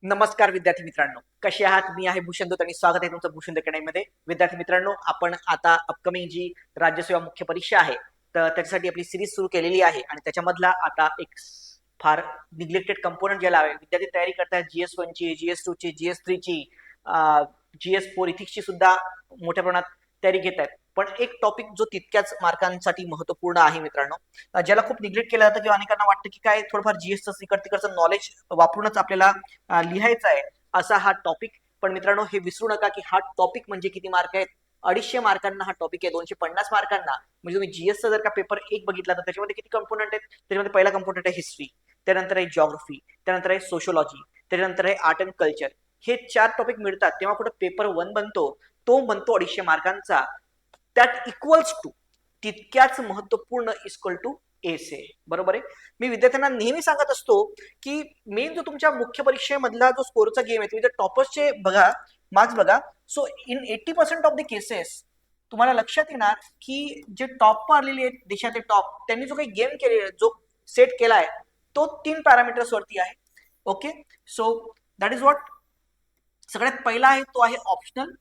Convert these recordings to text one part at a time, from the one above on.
नमस्कार विद्यार्थी मित्रांनो, कसे आहात? मी आहे भूषण दूत आणि स्वागत आहे तुमचं भूषण अकॅडमीमध्ये. विद्यार्थी मित्रांनो, आपण आता अपकमिंग जी राज्यसेवा मुख्य परीक्षा आहे तर त्याच्यासाठी आपली सिरीज सुरू केलेली आहे आणि त्याच्यामधला आता एक फार निग्लेक्टेड कंपोनंट ज्याला आहे, विद्यार्थी तयारी करतात GS1 ची, GS2 ची, GS3 ची, GS4 इथिक्सची सुद्धा मोठ्या प्रमाणात तयारी घेत आहेत. पण एक टॉपिक जो तितक्याच मार्कांसाठी महत्वपूर्ण आहे मित्रांनो, ज्याला खूप निग्लेक्ट केलं जातं किंवा अनेकांना वाटतं की काय थोडंफार जीएसचं तिकडचं नॉलेज वापरूनच आपल्याला लिहायचा आहे असा हा टॉपिक. पण मित्रांनो, हे विसरू नका की हा टॉपिक म्हणजे किती मार्क आहेत. 250 मार्कांना हा टॉपिक आहे. 250 मार्कांना म्हणजे तुम्ही जीएसचा जर का पेपर एक बघितला तर त्याच्यामध्ये किती कंपोनंट आहेत. त्याच्यामध्ये पहिला कंपोनंट आहे हिस्ट्री, त्यानंतर आहे जॉग्राफी, त्यानंतर आहे सोशोलॉजी, त्यानंतर आहे आर्ट अँड कल्चर. हे 4 टॉपिक मिळतात तेव्हा कुठं पेपर 1 बनतो, तो बनतो 250 मार्कांचा. दॅट इक्वल्स टू तितक्याच महत्वपूर्ण इक्वल टू एसे. बरोबर आहे. मी विद्यार्थ्यांना नेहमी सांगत असतो की मेन जो तुमच्या मुख्य परीक्षेमधला जो स्कोरचा गेम आहे, तुम्ही जर टॉपर्सचे बघा मार्क्स बघा, so in 80% of the cases तुम्हाला लक्षात येणार की जे टॉप आलेले आहेत देशाचे टॉप, त्यांनी जो काही गेम केले, जो सेट केलाय तो 3 पॅरामीटर्स वरती आहे. Okay, so that is what. सगळ्यात पहिला आहे तो आहे ऑप्शनल.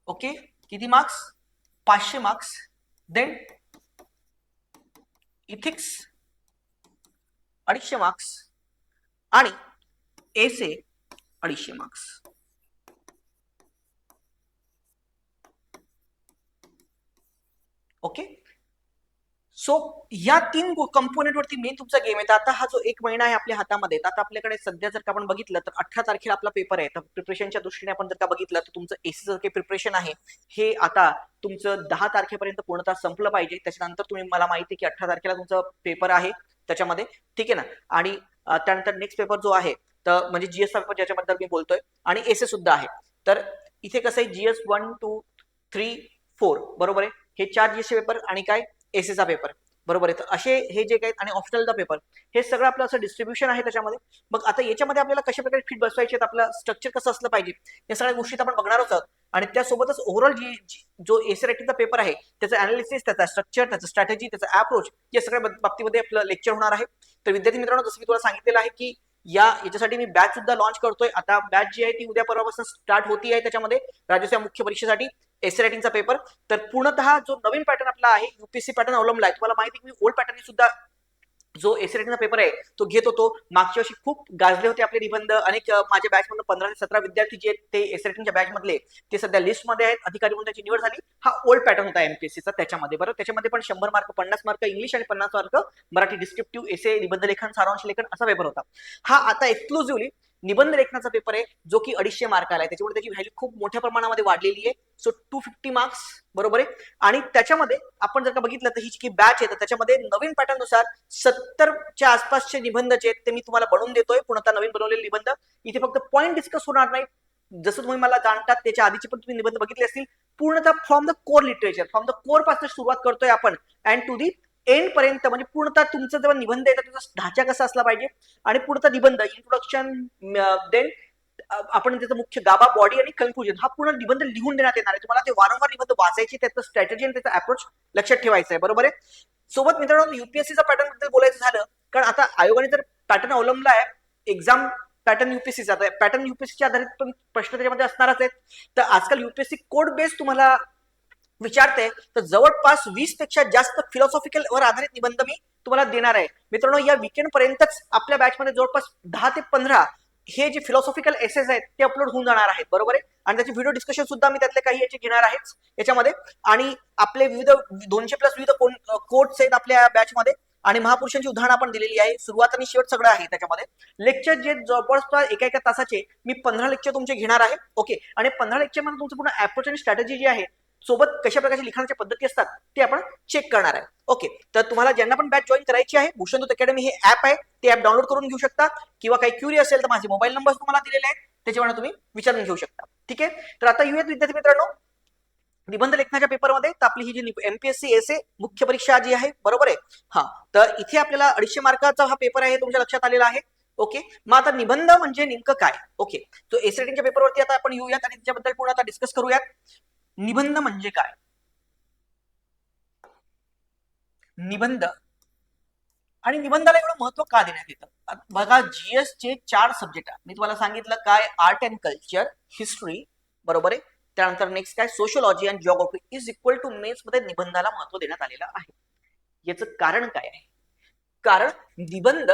ओके, किती marks? 500 marks. Then ethics 250 marks आणि एसे 250 मार्क्स. ओके, सो या 3 कंपोनेंट वरती मेन तुमचा गेम आहे. आता हा जो 1 महिना आहे आपल्या हातामध्ये, आता आपल्याकडे सध्या जर का आपण बघितलं तर 18 तारखेला आपला पेपर आहे. तर प्रिपरेशनच्या दृष्टीने आपण जर का बघितलं तर तुमचं एसी जर काही प्रिपरेशन आहे हे आता तुमचं 10 तारखेपर्यंत पूर्णतः संपलं पाहिजे. त्याच्यानंतर तुम्ही, मला माहिती आहे की 18 तारखेला तुमचं पेपर आहे त्याच्यामध्ये, ठीक आहे ना. आणि त्यानंतर नेक्स्ट पेपर जो आहे तर म्हणजे जीएसचा पेपर ज्याच्याबद्दल मी बोलतोय आणि एसए सुद्धा आहे. तर इथे कसं आहे, जीएस 1 2 3 4 बरोबर आहे. हे 4 जीएसचे पेपर आणि काय एसएचा पेपर, बरोबर आहे. तर असे हे जे काही आणि ऑप्शनलचा पेपर, हे सगळं आपलं असं डिस्ट्रीब्युशन आहे त्याच्यामध्ये. मग आता याच्यामध्ये आपल्याला कशा प्रकारे फिट बसवायचे, आपलं स्ट्रक्चर कसं असलं पाहिजे, या सगळ्या गोष्टी आपण बघणारच आहोत. आणि त्यासोबतच ओव्हरऑल जो एसी रायटिंगचा पेपर आहे त्याचं अनालिसिस, त्याचा स्ट्रक्चर, त्याचं स्ट्रॅटेजी, त्याचा अप्रोच, या सगळ्या बाबतीमध्ये आपलं लेक्चर होणार आहे. तर विद्यार्थी मित्रांनो, जसं मी तुला सांगितलेलं आहे की याच्यासाठी मी बॅच सुद्धा लॉन्च करतोय. आता बॅच जी आहे ती उद्या परवापासून स्टार्ट होती आहे. त्याच्यामध्ये राज्यसेवा मुख्य परीक्षेसाठी एसे रायटिंगचा पेपर. तर पूर्णतः जो नवीन पॅटर्न आपला आहे, युपीएससी पॅटर्न अवलंबला आहे. तुम्हाला माहिती आहे की मी ओल्ड पॅटर्न सुद्धा जो एसे रायटिंगचा पेपर आहे तो घेत होतो. मागच्या वर्षी खूप गाजले होते आपले निबंध. अनेक माझ्या बॅच मधून 15 ते 17 विद्यार्थी जे ते एसे रायटिंगच्या बॅच मधले ते सध्या लिस्ट मध्ये आहेत. अधिकारी म्हणून त्याची निवड झाली. हा ओल्ड पॅटर्न होता एमपीएससीचा त्याच्यामध्ये. बरोबर, त्याच्यामध्ये पण 100 मार्क, 50 मार्क इंग्लिश आणि 50 मार्क मराठी डिस्क्रिप्टिव्ह एसे, निबंध लेखन, सारांश लेखन असा पेपर होता. हा आता एक्सक्लुझिव्हली निबंध लेखनाचा पेपर आहे जो की 250 मार्काला आहे. त्याच्यामुळे त्याची व्हॅल्यू खूप मोठ्या प्रमाणामध्ये वाढलेली आहे. सो 250 मार्क्स, बरोबर आहे. आणि त्याच्यामध्ये आपण जर का बघितलं तर ही जी बॅच आहे तर त्याच्यामध्ये नवीन पॅटर्न नुसार 70च्या आसपासचे निबंध जे आहेत ते मी तुम्हाला बनवून देतोय. पूर्णतः नवीन बनवलेले निबंध. इथे फक्त पॉईंट डिस्कस होणार नाही. जसं तुम्ही मला जाणतात त्याच्या आधीचे पण तुम्ही निबंध बघितले असतील. पूर्णतः from the core literature, from the core पासून सुरुवात करतोय आपण अँड टू दी एंड पर्यंत. म्हणजे पूर्णतः तुमचं जेव्हा निबंध येतात त्याचा ढाचा कसा असला पाहिजे आणि पूर्णतः निबंध, इंट्रोडक्शन, देन आपण त्याचं मुख्य गाभा, बॉडी आणि कन्क्लुजन, हा पूर्ण निबंध लिहून देण्यात येणार आहे. तुम्हाला ते वारंवार निबंध वाचायचे, त्याचं स्ट्रॅटेजी आणि त्याचा अप्रोच लक्षात ठेवायचा आहे, बरोबर आहे. सोबत मित्रांनो, युपीएससीचा पॅटर्न बद्दल बोलायचं झालं, कारण आता आयोगाने जर पॅटर्न अवलंबला आहे एक्झाम पॅटर्न युपीएससीचा, पॅटर्न युपीएससीच्या आधारित पण प्रश्न त्याच्यामध्ये असणारच आहेत. तर आजकाल युपीएससी कोड बेस तुम्हाला विचारते तर जवळपास 20 पेक्षा जास्त फिलॉसॉफिकल वर आधारित निबंध मी तुम्हाला देणार आहे. मित्रांनो, या वीकेंड पर्यंतच आपल्या बॅचमध्ये जवळपास 10 ते 15 हे जे फिलॉसॉफिकल एसेस आहेत ते अपलोड होऊन जाणार आहेत, बरोबर आहे. आणि त्याची व्हिडिओ डिस्कशन सुद्धा मी त्यातले काही याचे घेणार आहेच याच्यामध्ये. आणि आपले विविध 200+ विविध कोट्स आहेत आपल्या बॅचमध्ये आणि महापुरुषांची उदाहरणं आपण दिलेली आहे. सुरुवात आणि शेवट सगळं आहे त्याच्यामध्ये. लेक्चर जे जवळपास एका तासाचे मी 15 लेक्चर तुमचे घेणार आहे. ओके, आणि 15 लेक्चर मध्ये तुमचं पूर्ण अप्रोच आणि स्ट्रॅटेजी जी आहे, सोबत कशा प्रकारच्या लिखाणाच्या पद्धती असतात ते आपण चेक करणार आहे. ओके, तर तुम्हाला ज्यांना पण बॅच जॉईन करायची आहे, भूषण दूत अकॅडमी हे ऍप आहे, ते ऍप डाउनलोड करून घेऊ शकता. किंवा काही क्युरी असेल तर माझे मोबाईल नंबर तुम्हाला दिलेले आहेत, त्याच्यावर तुम्ही विचारून घेऊ शकता. ठीक आहे, तर आता येऊयात विद्यार्थी मित्रांनो निबंध लेखनाच्या पेपरमध्ये. तर आपली ही जी एमपीएससी एसे मुख्य परीक्षा जी आहे, बरोबर आहे. हा, तर इथे आपल्याला 250 मार्काचा हा पेपर आहे, तुमच्या लक्षात आलेला आहे. ओके, मग आता निबंध म्हणजे नेमकं काय. ओके, तो एस रेटिंगच्या पेपरवरती आता आपण येऊयात आणि त्याच्याबद्दल पूर्ण आता डिस्कस करूयात. निबंध म्हणजे काय. निबंध आणि निबंधाला एवढं महत्व का देण्यात येतं? बघा, जीएस चे 4 सब्जेक्ट मी तुम्हाला सांगितलं काय, आर्ट अँड कल्चर, हिस्ट्री, बरोबर आहे. त्यानंतर नेक्स्ट काय, sociology and geography is equal to mains मध्ये निबंधाला महत्व देण्यात आलेलं आहे. याचं कारण काय आहे? कारण निबंध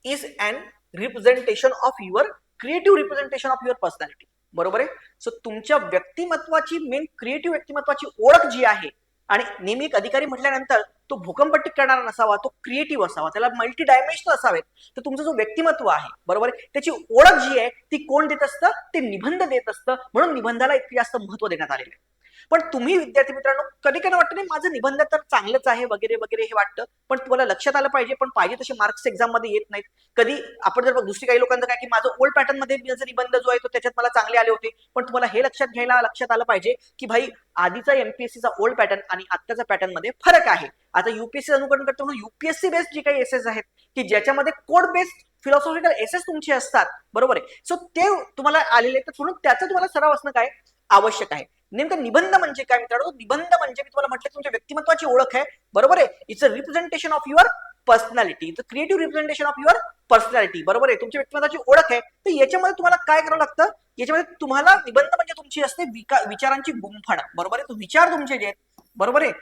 is an representation of your creative representation of your personality, बरोबर आहे. सो तुमच्या व्यक्तिमत्वाची मेन क्रिएटिव्ह व्यक्तिमत्वाची ओळख जी आहे, आणि नेहमी एक अधिकारी म्हटल्यानंतर तो भूकंपट्टी करणारा नसावा, तो क्रिएटिव्ह असावा, त्याला मल्टी डायमेन्शनल असावेत. तर तुमचं जो व्यक्तिमत्व आहे, बरोबर आहे, त्याची ओळख जी आहे ती कोण देत असतं? ते निबंध देत असतं. म्हणून निबंधाला इतके जास्त महत्व देण्यात आलेलं आहे. पण तुम्ही विद्यार्थी मित्रांनो, कधी कधी वाटतं नाही माझं निबंध तर चांगलंच आहे वगैरे वगैरे हे वाटतं, पण तुम्हाला लक्षात आलं पाहिजे, पण पाहिजे तसे मार्क्स एक्झाम मध्ये येत नाहीत. कधी आपण जर दुसरी काही लोकांचं काय की माझं ओल्ड पॅटर्न मध्ये निबंध जो आहे तो त्याच्यात मला चांगले आले होते, पण तुम्हाला हे लक्षात आलं पाहिजे की भाई आधीचा एमपीएससीचा ओल्ड पॅटर्न आणि आत्ताच्या पॅटर्न मध्ये फरक आहे. आता युपीएससी अनुकरण करतो म्हणून युपीएससी बेस्ड जे काही एसेस आहेत की ज्याच्यामध्ये कोड बेस्ड फिलॉसॉफिकल एसेस तुमचे असतात, बरोबर आहे. सो ते तुम्हाला आलेले, तर म्हणून त्याचा तुम्हाला सराव असणं काय आवश्यक आहे. नेमकं निबंध म्हणजे काय मित्रांनो? निबंध म्हणजे मी तुम्हाला म्हटलं तुमच्या व्यक्तिमत्वाची ओळख आहे, बरोबर आहे. It's a representation of your personality, it's a creative representation of your personality, बरोबर आहे. तुमच्या व्यक्तिमत्वाची ओळख आहे. तर याच्यामध्ये तुम्हाला काय करावं लागतं? याच्यामध्ये तुम्हाला निबंध म्हणजे तुमची असते विचारांची गुंफण, बरोबर आहे. तो विचार तुमचे जे आहेत, बरोबर आहे,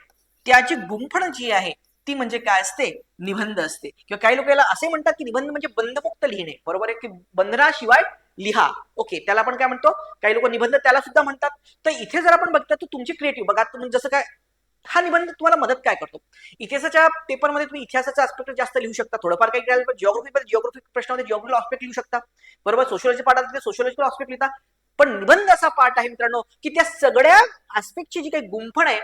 त्याची गुंफण जी आहे ती म्हणजे काय असते? निबंध असते. किंवा काही लोक याला असे म्हणतात की निबंध म्हणजे बंधमुक्त लिहिणे, बरोबर आहे, की बंधनाशिवाय लिहा. ओके, त्याला आपण काय म्हणतो? काही लोक निबंध त्याला सुद्धा म्हणतात. तर इथे जर आपण बघता तर तुमची क्रिएटिव्ह बघा, तुम्ही जसं काय हा निबंध तुम्हाला मदत काय करतो? इतिहासाच्या पेपरमध्ये तुम्ही इतिहासाचा आस्पेक्ट जास्त लिहू शकता, थोडंफार काही करायला, जिओग्राफी प्रश्नामध्ये जिओग्राफी आस्पेक्ट लिहू शकता, बरोबर. सोशियोलॉजी पार्ट सोशियोलॉजिकल आस्पेक्ट लिहिता. पण निबंध असा पार्ट आहे मित्रांनो की त्या सगळ्या आस्पेक्टची जी काही गुंफण आहे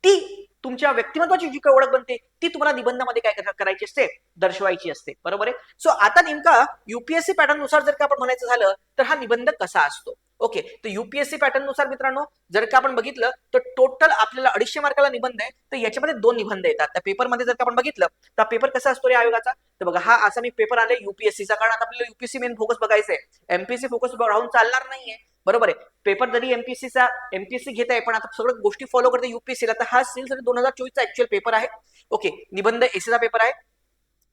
ती तुमच्या व्यक्तिमत्वाची जी काही ओळख बनते ती तुम्हाला निबंधामध्ये काय करायची असते? दर्शवायची असते, बरोबर आहे. सो आता नेमका युपीएससी पॅटर्न नुसार जर का आपण म्हणायचं झालं तर हा निबंध कसा असतो? ओके, तर युपीएससी पॅटर्न नुसार मित्रांनो जर का आपण बघितलं तर टोटल आपल्याला 250 मार्काला निबंध आहे. तर याच्यामध्ये 2 निबंध येतात. त्या पेपरमध्ये जर का आपण बघितलं तर पेपर कसा असतो रे आयोगाचा? तर बघा, हा असा मी पेपर आले युपीएससीचा, कारण आता आपल्याला युपीएससी मेन फोकस बघायचं आहे. एमपीएससी फोकस राहून चालणार नाहीये, बरोबर आहे. पेपर जरी एमपीएससी घेत आहे, पण आता सगळं गोष्टी फॉलो करते युपीएससीला. तर हा सिल 2024 चा ऍक्च्युअल पेपर आहे. ओके, निबंध एसीचा पेपर आहे.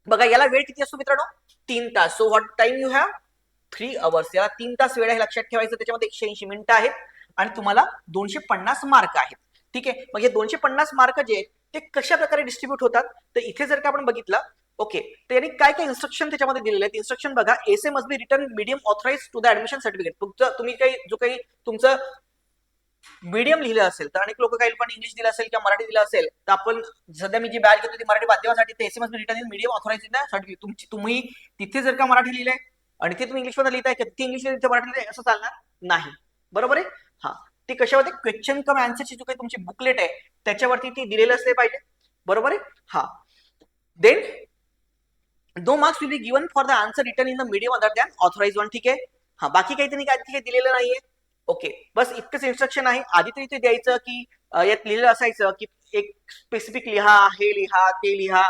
बघा, याला वेळ किती असतो मित्रांनो? 3 तास. So what time you have? 3 hours. याला 3 तास वेळ आहे, लक्षात ठेवायचं. त्याच्यामध्ये 180 मिनिटं आहेत आणि तुम्हाला 250 मार्क आहेत. ठीक आहे, मग हे 250 मार्क जे आहेत ते कशा प्रकारे डिस्ट्रीब्यूट होतात? तर इथे जर का आपण बघितलं, ओके, तर यांनी काय काय इन्स्ट्रक्शन त्याच्यामध्ये दिलेले आहेत? इन्स्ट्रक्शन बघा, essay must be written medium authorised to the admission certificate. तुम्ही काही जो काही तुमचं मीडियम लिहिलं असेल तर, अनेक लोक काही लोकांनी इंग्लिश दिलं असेल किंवा मराठी दिलं असेल, तर आपण सध्या मी जी बॅच घेतो ती मराठी माध्यमासाठी, ते SMS return in medium authorize in certificate. तुम्ही तिथे जर का मराठी लिहिलंय आणि ते तुम्ही इंग्लिश मध्ये लिहिताय की ते इंग्लिश लिहिते मराठी लिहिताय, असं चालणार नाही, बरोबर आहे. हा, ते कशावरती? क्वेश्चन कम आन्सरची जो काही तुमची बुकलेट आहे त्याच्यावरती ती दिलेलं असले पाहिजे, बरोबर आहे. हा, then do marks will be given for the answer return in the medium other than authorize one. ठीक आहे. हा, बाकी काही त्यांनी काय दिलेलं नाहीये. ओके, बस इतकंच इन्स्ट्रक्शन आहे. आधी तरी ते द्यायचं की यात लिहिलं असायचं की एक स्पेसिफिक लिहा, हे लिहा, ते लिहा,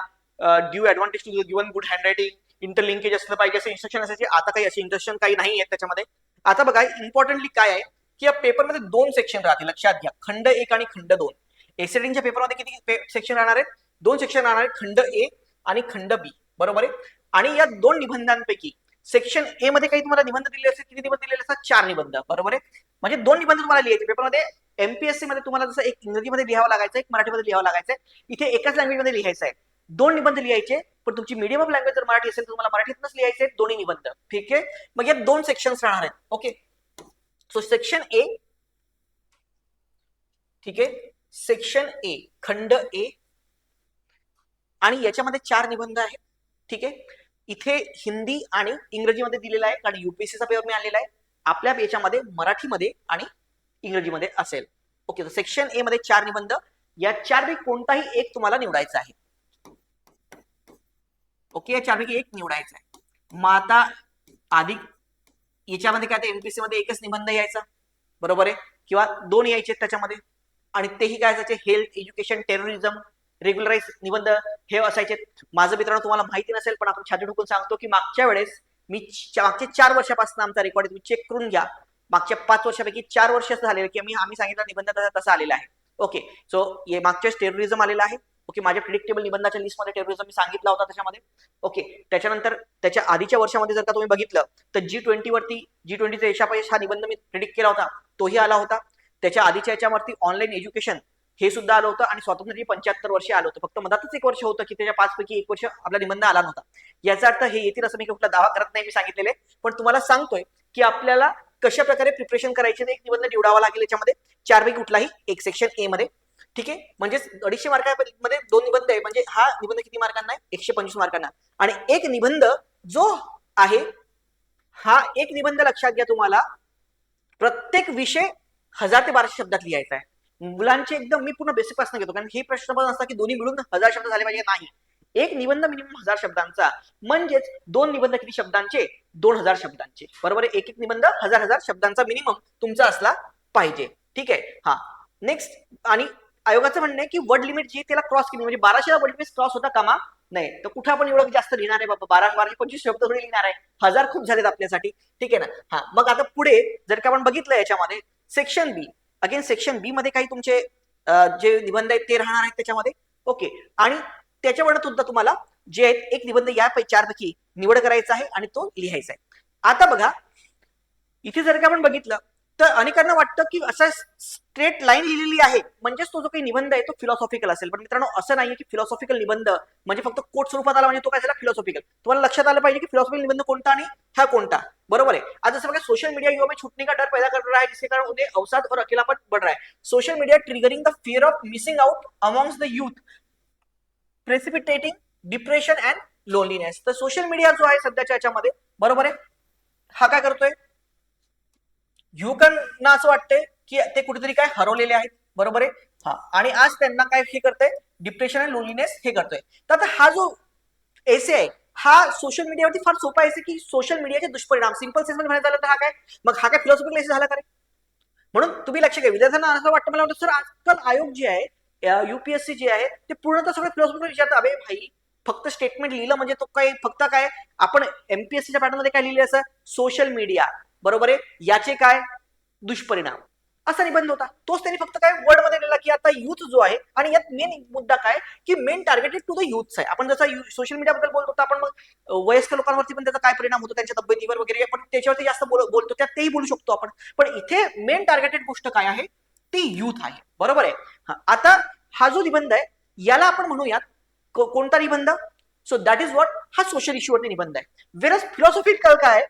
due advantage to given good handwriting, interlinkage असलं पाहिजे, असे इन्स्ट्रक्शन असायचे. आता काही असे इन्स्ट्रक्शन काही नाही आहेत त्याच्यामध्ये. आता बघा, इम्पॉर्टंटली काय आहे की या पेपरमध्ये 2 सेक्शन राहतील, लक्षात घ्या. खंड 1 आणि खंड 2. एसएडीच्या पेपरमध्ये किती सेक्शन राहणार आहेत? 2 सेक्शन राहणार आहेत, खंड ए आणि खंड बी, बरोबर आहे. आणि या 2 निबंधांपैकी सेक्शन ए मध्ये काही तुम्हाला निबंध दिलेले असतात, किती निबंध दिलेले असतात? 4 निबंध, बरोबर आहे. म्हणजे 2 निबंध तुम्हाला लिहायचे पेपरमध्ये. एमपीएससी मध्ये तुम्हाला जसं एक इंग्रजीमध्ये लिहावं लागायचं, एक मराठीमध्ये लिहावं लागायचं, इथे एकाच लँग्वेजमध्ये लिहायचं आहे. 2 निबंध लिहायचे, पण तुमची मीडियम ऑफ लँग्वेज जर मराठी असेल तर तुम्हाला मराठीतूनच लिहायचे दोन्ही निबंध. ठीक आहे, मग या 2 सेक्शन्स राहणार आहेत. ओके, सो सेक्शन ए, ठीक आहे, सेक्शन ए, खंड ए, आणि याच्यामध्ये 4 निबंध आहेत. ठीक आहे, इथे हिंदी आणि इंग्रजीमध्ये दिलेला आहे, कारण युपीएससीचा पेपर मी आणलेला आहे. आपल्या याच्यामध्ये मराठीमध्ये आणि इंग्रजीमध्ये असेल. ओके, तर सेक्शन ए मध्ये 4 निबंध, या 4 पैकी कोणताही एक तुम्हाला निवडायचा आहे. ओके, या 4 पैकी एक निवडायचा आहे. मग आता आधी याच्यामध्ये काय, एमपीएससी मध्ये एकच निबंध यायचा, बरोबर आहे, किंवा 2 यायचे त्याच्यामध्ये, आणि तेही काय असायचे? हेल्थ, एज्युकेशन, टेररिझम, रेग्युलराइज निबंध हे असायचे. माझं मित्रांनो तुम्हाला माहिती नसेल, पण आपण छाती ठोकून सांगतो की मागच्या वेळेस मी मागच्या 4 वर्षापासून आमचा रेकॉर्ड तुम्ही चेक करून घ्या. मागच्या 5 वर्षापैकी 4 वर्ष असं झालेलं की आम्ही सांगितलं निबंध तसा आलेला आहे. ओके, सो हे मागच्या टेररिझम आलेला आहे. ओके, माझ्या प्रिडिक्टेबल निबंधाच्या लिस्टमध्ये टेररिझम मी सांगितला होता त्याच्यामध्ये. ओके, त्याच्यानंतर त्याच्या आधीच्या वर्षामध्ये जर का तुम्ही बघितलं तर G20चा यशापयश हा निबंध मी प्रिडिक्ट केला होता, तोही आला होता. त्याच्या आधीच्या याच्यावरती ऑनलाईन एज्युकेशन हे सुद्धा आलं होतं आणि स्वातंत्र्याची 75 वर्षे आलं होतं. फक्त मधातच एक वर्ष होतं की त्याच्या 5 पैकी 1 वर्ष आपला निबंध आला नव्हता. याचा अर्थ हे येतील असं मी कुठला दावा करत नाही, मी सांगितलेले, पण तुम्हाला सांगतोय की आपल्याला कशा प्रकारे प्रिपरेशन करायचे एक निबंध निवडावा लागेल. याच्यामध्ये 4 पैकी कुठलाही एक सेक्शन ए मध्ये, ठीक आहे, म्हणजे 250 मार्कांमध्ये 2 निबंध आहे, म्हणजे हा निबंध किती मार्कांना आहे, 125 मार्कांना. आणि एक निबंध जो आहे हा एक निबंध लक्षात घ्या, तुम्हाला प्रत्येक विषय 1000 ते 1200 शब्दात लिहायचा आहे. मुलांचे एकदम मी पूर्ण बेसिक पासून घेतो, कारण हे प्रश्न पण असतात की दोन्ही मिळून 1000 शब्द झाले पाहिजे, नाही. एक निबंध मिनिमम 1000 शब्दांचा, म्हणजेच 2 निबंध किती शब्दांचे, 2000 शब्दांचे, बरोबर आहे. एक निबंध 1000 शब्दांचा मिनिमम तुमचा असला पाहिजे, ठीक आहे. हा, नेक्स्ट, आणि आयोगाचं म्हणणं आहे की वर्ड लिमिट जी त्याला क्रॉस केली, म्हणजे 1200 वर्ड लिमिट क्रॉस होता कामा नाही. तर कुठं आपण एवढं जास्त लिहिणार आहे बाबा, 1225 शब्द थोडे लिहिणार आहे, 1000 खूप झालेत आपल्यासाठी, ठीक आहे ना. हा, मग आता पुढे जर का आपण बघितलं याच्यामध्ये सेक्शन बी, अगेन सेक्शन बी मध्ये काही तुमचे जे निबंध आहेत ते राहणार आहेत त्याच्यामध्ये. ओके, आणि त्याच्यावर सुद्धा तुम्हाला जे आहेत एक निबंध या 4 पैकी निवड करायचा आहे आणि तो लिहायचा आहे. आता बघा इथे जर का आपण बघितलं तर अनेकांना वाटतं की असं स्ट्रेट लाईन लिहिलेली आहे म्हणजेच तो जो काही निबंध आहे तो फिलॉसॉफिकल असेल, पण मित्रांनो असं नाहीये की फिलॉसॉफिकल निबंध म्हणजे फक्त कोट स्वरूपात आला म्हणजे तो काय झाला फिलॉसॉफिकल. तुम्हाला लक्षात आलं पाहिजे की फिलॉसॉफिकल निबंध कोणता आणि हा कोणता, बरोबर आहे. आज जसं बघा सोशल मीडिया युवा में छूटने का डर पैदा कर रहा है, जिसके कारण उन्हें अवसाद और अकेलापन बढ़ रहा है. Social media triggering the fear of missing out amongst the youth, precipitating depression and loneliness. तर सोशल मीडिया जो आहे सध्याच्या याच्यामध्ये, बरोबर आहे, हा काय करतोय, युवकांना असं वाटतंय की ते कुठेतरी काय हरवलेले आहेत, बरोबर आहे. हा, आणि आज त्यांना काय हे करतंय, डिप्रेशन आणि लोनलीनेस हे करतोय. तर आता हा जो एसे आहे हा सोशल मीडियावरती फार सोपा एसे की सोशल मीडियाचे दुष्परिणाम, सिंपल सेन्स मध्ये म्हणायचं झालं तर हा काय, मग हा काय फिलॉसॉफिकल एसे झाला का रे. म्हणून तुम्ही लक्ष घ्या, विद्यार्थ्यांना असं वाटतं, मला वाटतं सर आजकाल आयोग जे आहे युपीएससी जे आहे ते पूर्णतः सगळं फिलॉसॉफिकल विचारतात. अबे भाई, फक्त स्टेटमेंट लिहिलं म्हणजे तो काय, फक्त काय आपण एमपीएससीच्या पॅटर्न मध्ये काय लिहिले असं सोशल मीडिया, बरोबर आहे, याचे काय दुष्परिणाम असा निबंध होता. तोच त्यांनी फक्त काय वर्ड मध्ये लिहिला की आता युथ जो आहे, आणि यात मेन मुद्दा काय की main targeted to the youths आहे. आपण जसं सोशल मीडिया बद्दल बोलतो तर आपण मग वयस्कर लोकांवरती पण त्याचा काय परिणाम होतो त्यांच्या तब्येतीवर वगैरे, पण त्याच्यावरती जास्त बोलतो, त्यात तेही बोलू शकतो आपण, पण इथे मेन टार्गेटेड गोष्ट काय आहे ती युथ आहे, बरोबर आहे. आता हा जो निबंध आहे याला आपण म्हणूयात कोणता निबंध, सो दॅट इज व्हॉट, हा सोशल इश्यूवरती निबंध आहे. वेरस फिलॉसॉफिकल काय,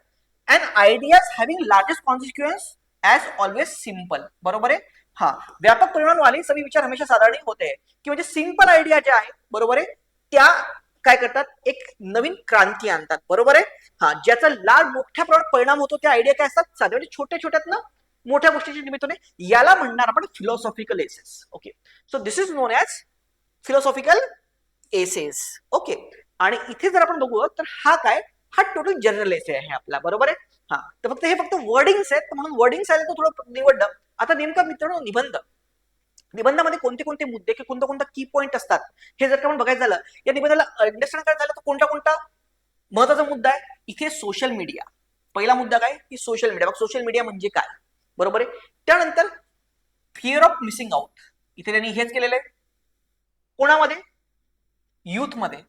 and ideas having largest consequence as always simple, बरोबर आहे. हा, व्यापक परिणाम वाले सभी विचार हमेशा साधारण होते हैं, की म्हणजे सिंपल आयडिया ज्या आहेत, बरोबर आहे, त्या काय करतात, एक नवीन क्रांती आणतात, बरोबर आहे. हा, ज्याचा लार्ज मोठ्या प्रमाणात परिणाम होतो त्या आयडिया काय असतात, साध्या म्हणजे छोट्या छोट्यात ना मोठ्या गोष्टीच्या निमित्ताने, याला म्हणणार आपण philosophical essays. Okay, so this is known as philosophical essays. Okay, आणि इथे जर आपण बघू तर हा काय, हा टोटल जनरल एसे आहे आपला, बरोबर आहे. हा, तर फक्त हे फक्त वर्डिंग्स आहेत म्हणून वर्डिंग्स आले तर थोडं निवडलं. आता नेमका मित्रांनो निबंधामध्ये कोणते कोणते मुद्दे की कोणता कोणता की पॉईंट असतात हे जर का आपण बघायचं झालं, या निबंधाला अंडरस्टँड करायचं झालं तर कोणता कोणता महत्वाचा मुद्दा आहे. इथे सोशल मीडिया पहिला मुद्दा काय की सोशल मीडिया, मग सोशल मीडिया म्हणजे काय, बरोबर आहे. त्यानंतर फिअर ऑफ मिसिंग आउट, इथे त्यांनी हेच केलेलं आहे कोणामध्ये, युथ मध्ये,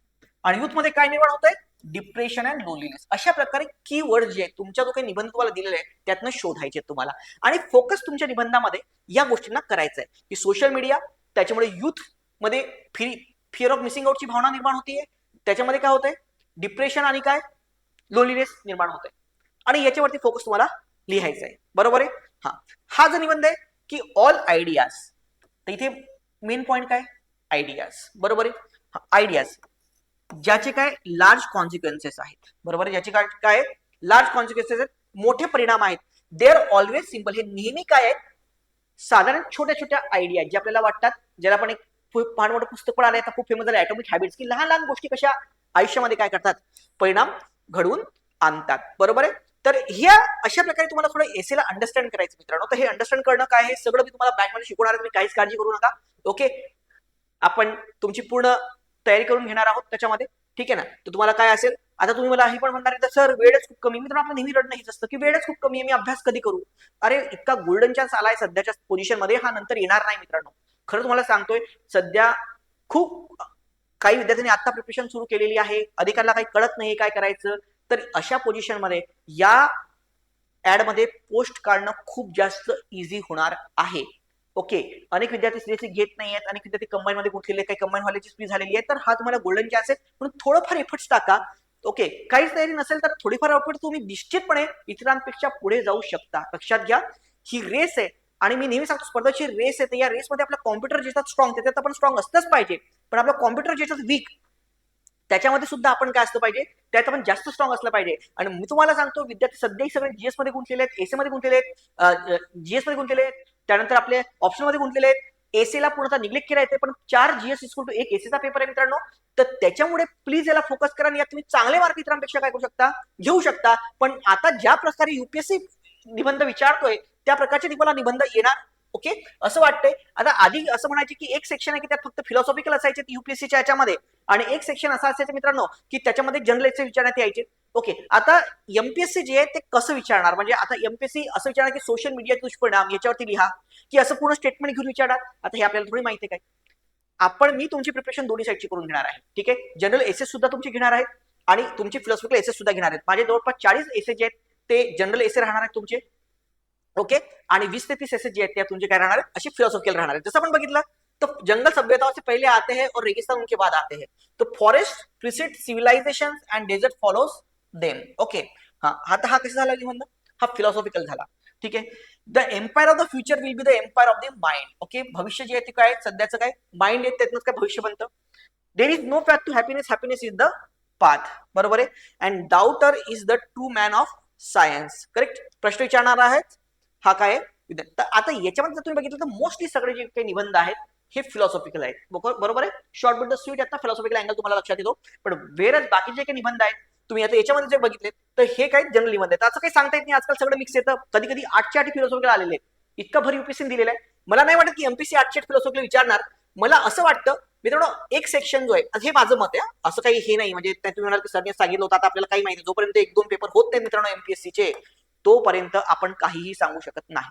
आणि युथ मध्ये काय निर्माण होत आहे, डिप्रेशन अँड लोनलीनेस. अशा प्रकारे कीवर्ड जे आहेत तुमच्या जो काही निबंध तुम्हाला दिलेला आहे त्यातनं शोधायचे तुम्हाला, आणि फोकस तुमच्या निबंधामध्ये या गोष्टींना करायचं आहे की सोशल मीडिया, त्याच्यामुळे युथ मध्ये फिअर ऑफ मिसिंग आउटची भावना निर्माण होतीये, त्याच्यामध्ये काय होतंय डिप्रेशन आणि काय लोनलीनेस निर्माण होत आहे, आणि याच्यावरती फोकस तुम्हाला लिहायचा आहे, बरोबर आहे. हा जो निबंध आहे की ऑल आयडियाज, तर इथे मेन पॉइंट काय, आयडियाज, बरोबर आहे. आयडियाज ज्याचे काय लार्ज कॉन्सिक्वेन्सेस आहेत, बरोबर आहे, ज्याचे काय लार्ज कॉन्सिक्वेन्सेस आहेत, मोठे परिणाम आहेत. देअर ऑलवेज सिंपल, हे नेहमी काय आहेत, साधारण छोट्या छोट्या आयडिया जे आपल्याला वाटतात, ज्याला आपण एक फार मोठं पुस्तक पण आलंय आता खूप फेमस झालं ॲटॉमिक हॅबिट्स, की लहान लहान गोष्टी कशा आयुष्यामध्ये काय करतात, परिणाम घडवून आणतात, बरोबर आहे. तर ह्या अशा प्रकारे तुम्हाला थोडं एसेला अंडरस्टँड करायचं मित्रांनो. तर हे अंडरस्टँड करणं काय हे सगळं मी तुम्हाला बॅचमध्ये शिकवणार आहे, तुम्ही काहीच काळजी करू नका. ओके, आपण तुमची पूर्ण तयारी करून घेणार आहोत त्याच्यामध्ये, ठीक आहे ना. तर तुम्हाला काय असेल, आता तुम्ही मला हे पण म्हणणार आहे सर वेळच खूप कमी, मित्रांनो आपलं नेहमी रडणं हेच असतं की वेळच खूप कमी आहे, मी अभ्यास कधी करू. अरे इतका गोल्डन चान्स आलाय सध्याच्या पोझिशन मध्ये, हा नंतर येणार नाही मित्रांनो. खरं तुम्हाला सांगतोय, सध्या खूप काही विद्यार्थ्यांनी आता प्रिपरेशन सुरू केलेली आहे, अधिकाऱ्याला काही कळत नाही काय करायचं, तर अशा पोझिशनमध्ये या ऍड मध्ये पोस्ट काढणं खूप जास्त इझी होणार आहे. ओके, अनेक विद्यार्थी सिरियसली घेत नाही आहेत, अनेक विद्यार्थी कंबाईन मध्ये गुंतलेले, काही कंबाईन व्हायची स्पीड झालेली आहे, तर हा तुम्हाला गोल्डन चान्स आहे. म्हणून थोडंफार एफर्ट्स टाका. ओके, काहीच तयारी नसेल तर थोडीफार एफर्ट तुम्ही निश्चितपणे इतरांपेक्षा पुढे जाऊ शकता. लक्षात घ्या, ही रेस आहे आणि मी नेहमी सांगतो स्पर्धेची रेस आहे, तर या रेसमध्ये आपला कॉम्प्युटर ज्याच्यात स्ट्रॉंग त्याच्यात आपण स्ट्रॉंग असतंच पाहिजे, पण आपला कॉम्प्युटर ज्याच्यात वीक त्याच्यामध्ये सुद्धा आपण काय असलं पाहिजे, त्यात आपण जास्त स्ट्रॉंग असलं पाहिजे. आणि मी तुम्हाला सांगतो विद्यार्थी सध्याही सगळे जीएस मध्ये गुंतलेले आहेत, एसी मध्ये गुंतलेले आहेत, जीएस मध्ये गुंतलेले आहेत, त्यानंतर आपले ऑप्शन मध्ये गुंतलेले आहेत. एसीला पूर्णतः निग्लेक्ट केला येते, पण 4 जीएस इक्वल टू 1 एसीचा पेपर आहे मित्रांनो. तर त्याच्यामुळे प्लीज याला फोकस करा आणि यात तुम्ही चांगले मार्क इतरांपेक्षा काय करू शकता, घेऊ शकता. पण आता ज्या प्रकारे युपीएससी निबंध विचारतोय त्या प्रकारचे तुम्हाला निबंध येणार. ओके, असं वाटतंय. आता आधी असं म्हणायचे की एक सेक्शन आहे की त्यात फक्त फिलॉसॉफिकल असायचे युपीएससीच्या याच्यामध्ये, आणि एक सेक्शन असं असायचं मित्रांनो की त्याच्यामध्ये जनरल एसे विचारण्यात यायचे. ओके, आता एमपीएससी जे आहे ते कसं विचारणार, म्हणजे आता एमपीएससी असं विचारणार की सोशल मीडिया दुष्परिणाम याच्यावरती लिहा, की असं पूर्ण स्टेटमेंट घेऊन विचारणार. आता हे आपल्याला थोडी माहिती आहे काय. मी तुमची प्रिपरेशन दोन्ही साईडची करून घेणार आहे. ठीक आहे, जनरल एसेस सुद्धा तुमची घेणार आहे आणि तुमची फिलॉसॉफिकल एसेस सुद्धा घेणार आहेत. माझे जवळपास 40 एसे जे आहेत ते जनरल एसे राहणार आहेत तुमचे. ओके, आणि 20 ते 30 एसे जे आहेत त्या तुमचे काय राहणार आहेत, अशी फिलॉसॉफिकल राहणार आहेत. जसं आपण बघितलं तो जंगल सभ्यताओं से पहले आते हैं और रेगिस्तान उनके बाद आते हैं. तो forest precede civilization and desert follows them. Okay, आता हा कसा झाला निबंध, हा फिलॉसॉफिकल झाला. ठीक आहे, the empire of the future will be the empire of the mind. Okay, भविष्य जे आहे ते काय सध्याचं काय माइंड आहे, त्यातनंच काय भविष्य बनतं. There is no path to happiness, happiness is the path. बरोबर आहे. And doubter is the true man of science. Correct. प्रश्न विचारणार आहेत हा काय आहे. तर आता याच्यामध्ये जर तुम्ही बघितलं तर मोस्टली सगळे जे काही निबंध आहेत हे फिलॉसॉफिकल आहेत. बरोबर आहे. शॉर्ट बट द स्वीट यातला फिलॉसॉफिकल अँगल तुम्हाला लक्षात येतो. पण वेरच बाकीचे जे काही निबंध आहेत तुम्ही आता याच्यामध्ये जे बघितले तर हे काही जनरल निबंध आहेत. असं काही सांगता येत नाही, आजकाल सगळं मिक्स येतं. कधी कधी 8च्या 8 फिलॉसॉफिकल आलेले आहेत. इतका भर युपीएससी दिलेला आहे. मला नाही वाटत की एमपीसी 8च्या 8 फिलॉसॉफिकल विचारणार. मला असं वाटतं मित्रांनो एक सेक्शन जो आहे हे माझं मत आहे, असं काही हे नाही म्हणजे तुम्ही म्हणाल की सरने सांगितलं होतं आता आपल्याला काही माहिती. जोपर्यंत 1-2 पेपर होत नाही मित्रांनो एमपीएससीचे तोपर्यंत आपण काहीही सांगू शकत नाही.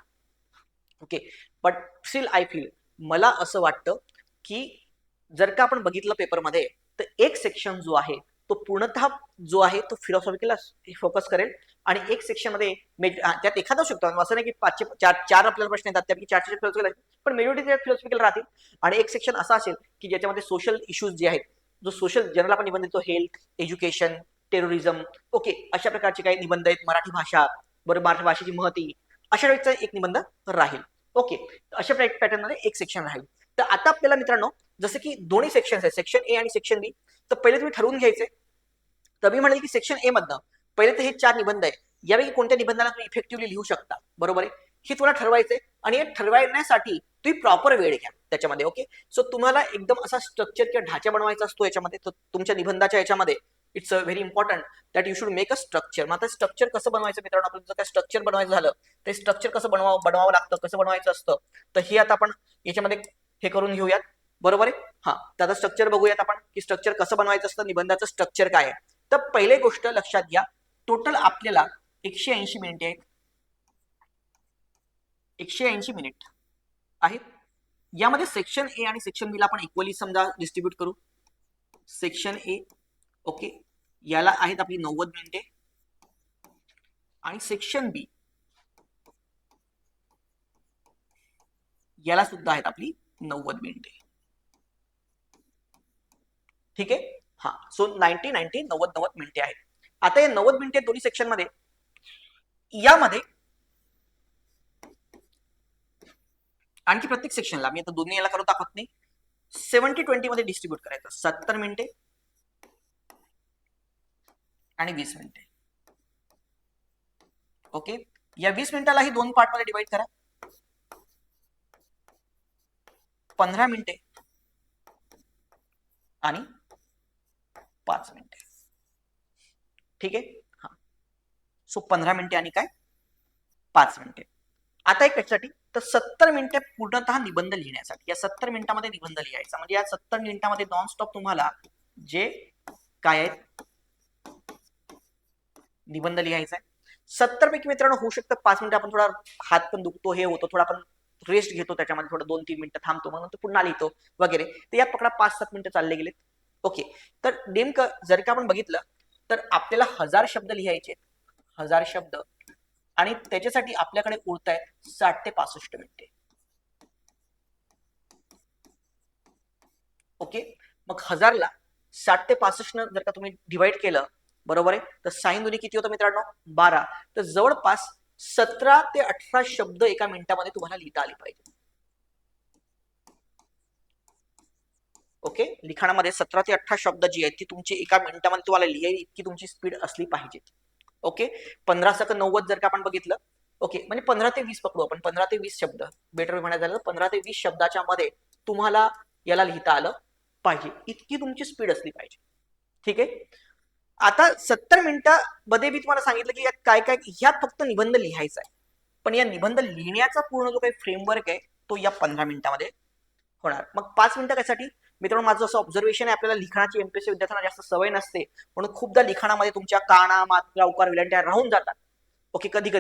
Okay, but still I feel, मला असं वाटतं की जर का आपण बघितलं पेपरमध्ये तर एक सेक्शन जो आहे तो पूर्णतः जो आहे तो फिलॉसॉफिकल फोकस करेल आणि एक सेक्शन मध्ये त्यात एखादा शकतो असं नाही की 5-4 आपल्याला प्रश्न येतात त्यापैकी 4 फिलॉसॉफिकल आहेत, पण मेजॉरिटी फिलॉसॉफिकल राहतील. आणि एक सेक्शन असा असेल की ज्याच्यामध्ये सोशल इश्यूज जे आहेत, जो सोशल जनरल आपण निबंध देतो, हेल्थ, एज्युकेशन, टेररिझम, ओके, अशा प्रकारचे काही निबंध आहेत. मराठी भाषा, बरोबर, मराठी भाषेची महती, अशा टाईपचा एक निबंध राहील. ओके, अशा पॅटर्न मध्ये एक सेक्शन राहील. तर आता आपल्याला मित्रांनो जसं की दोन्ही सेक्शन आहेत, सेक्शन ए आणि सेक्शन बी, तर पहिले तुम्ही ठरवून घ्यायचे. तर मी म्हणेल की सेक्शन ए मधनं पहिले तर हे 4 निबंध आहे, यापैकी कोणत्या निबंधाला तुम्ही इफेक्टिव्हली लिहू शकता. बरोबर आहे, हे तुम्हाला ठरवायचंय. आणि हे ठरवण्यासाठी तुम्ही प्रॉपर वेळ घ्या त्याच्यामध्ये. ओके, सो तुम्हाला एकदम असा स्ट्रक्चर किंवा ढाचा बनवायचा असतो याच्यामध्ये. तर तुमच्या निबंधाच्या याच्यामध्ये it's very important that you should make a structure. मग आता स्ट्रक्चर कसं बनवायचं मित्रांनो, आपलं जर काय स्ट्रक्चर बनवायचं झालं ते स्ट्रक्चर कसं बनवावं लागतं, कसं बनवायचं असतं, तर हे आता आपण याच्यामध्ये हे करून घेऊयात. बरोबर आहे. तर आता स्ट्रक्चर बघूयात आपण की स्ट्रक्चर कसं बनवायचं असतं, निबंधाचं स्ट्रक्चर काय आहे. तर पहिली गोष्ट लक्षात घ्या, टोटल आपल्याला 180 मिनिटे आहेत. 180 मिनिट आहेत. यामध्ये सेक्शन ए आणि सेक्शन बी ला आपण इक्वली समजा डिस्ट्रीब्यूट करू. सेक्शन ए, ओके, याला आहेत आपली 90 मिनिटे आणि सेक्शन बी याला सुद्धा आहेत आपली 90 मिनिटे. ठीक आहे. सो 90 मिनिटे आहेत. आता या 90 मिनिटे दोन्ही सेक्शन मध्ये, यामध्ये आणखी प्रत्येक सेक्शनला मी आता दोन्ही याला करून दाखवत नाही, 70-20 मध्ये डिस्ट्रीब्यूट करायचं. 70 मिनिटे आणि 20 मिनिटे. ओके, या 20 मिनिटालाही 2 पार्ट मध्ये डिवाइड करा. 15 मिनिटे आणि 5 मिनिटे. ठीक आहे. सो 15 मिनिटे आणि काय 5 मिनिटे. आता एक त्याच्यासाठी तर 70 मिनिटे पूर्णतः निबंध लिहिण्यासाठी. या 70 मिनिटांमध्ये निबंध लिहायचा, म्हणजे या 70 मिनिटांमध्ये नॉनस्टॉप तुम्हाला जे काय आहेत निबंध लिहायचा आहे. 70 पैकी मित्रांनो होऊ शकतं 5 मिनिटं आपण थोडा हात पण दुखतो, हे होतो, थोडा आपण रेस्ट घेतो, त्याच्यामध्ये थोडं 2-3 मिनिटं थांबतो, मग नंतर पुन्हा लिहितो वगैरे. तर यात पकडा 5-7 मिनिटं चालले गेलेत. ओके, तर नेमकं जर का आपण बघितलं तर आपल्याला 1000 शब्द लिहायचे, 1000 शब्द, आणि त्याच्यासाठी आपल्याकडे उरत आहेत 60 ते 65 मिनिटे. ओके, मग 1000 ला 60 ते 65 न जर का तुम्ही डिवाइड केलं, बरोबर आहे, तर साइन दोन्ही किती होतं मित्रांनो, 12. तर जवळपास 17 ते 18 शब्द एका मिनिटामध्ये तुम्हाला लिहिता आले पाहिजे. ओके, लिखाणामध्ये 17 ते 18 शब्द जी आहेत ती तुमची एका मिनिटामध्ये तुम्हाला लिहायची इतकी तुमची स्पीड असली पाहिजे. ओके, 15 सक 90 जर का आपण बघितलं, ओके, म्हणजे 15 ते 20 पकडू आपण, 15 ते 20 शब्द बेटर म्हणायचं झालं, 15 ते 20 शब्दाच्या मध्ये तुम्हाला याला लिहिता आलं पाहिजे, इतकी तुमची स्पीड असली पाहिजे. ठीक आहे, आता 70 मिनिटांमध्ये मी तुम्हाला सांगितलं की यात काय काय, ह्यात फक्त निबंध लिहायचा आहे, पण या निबंध लिहिण्याचा पूर्ण जो काही फ्रेमवर्क आहे तो या 15 मिनिटांमध्ये होणार. मग 5 मिनिटं कशासाठी मित्रांनो, माझं असं ऑब्झर्वेशन आहे, आपल्याला लिखाणाची एमपीएससी विद्यार्थ्यांना जास्त सवय नसते, म्हणून खूपदा लिखाणामध्ये तुमच्या काना, मात्रा, उकार, विलंट्या राहून जातात. ओके, कधी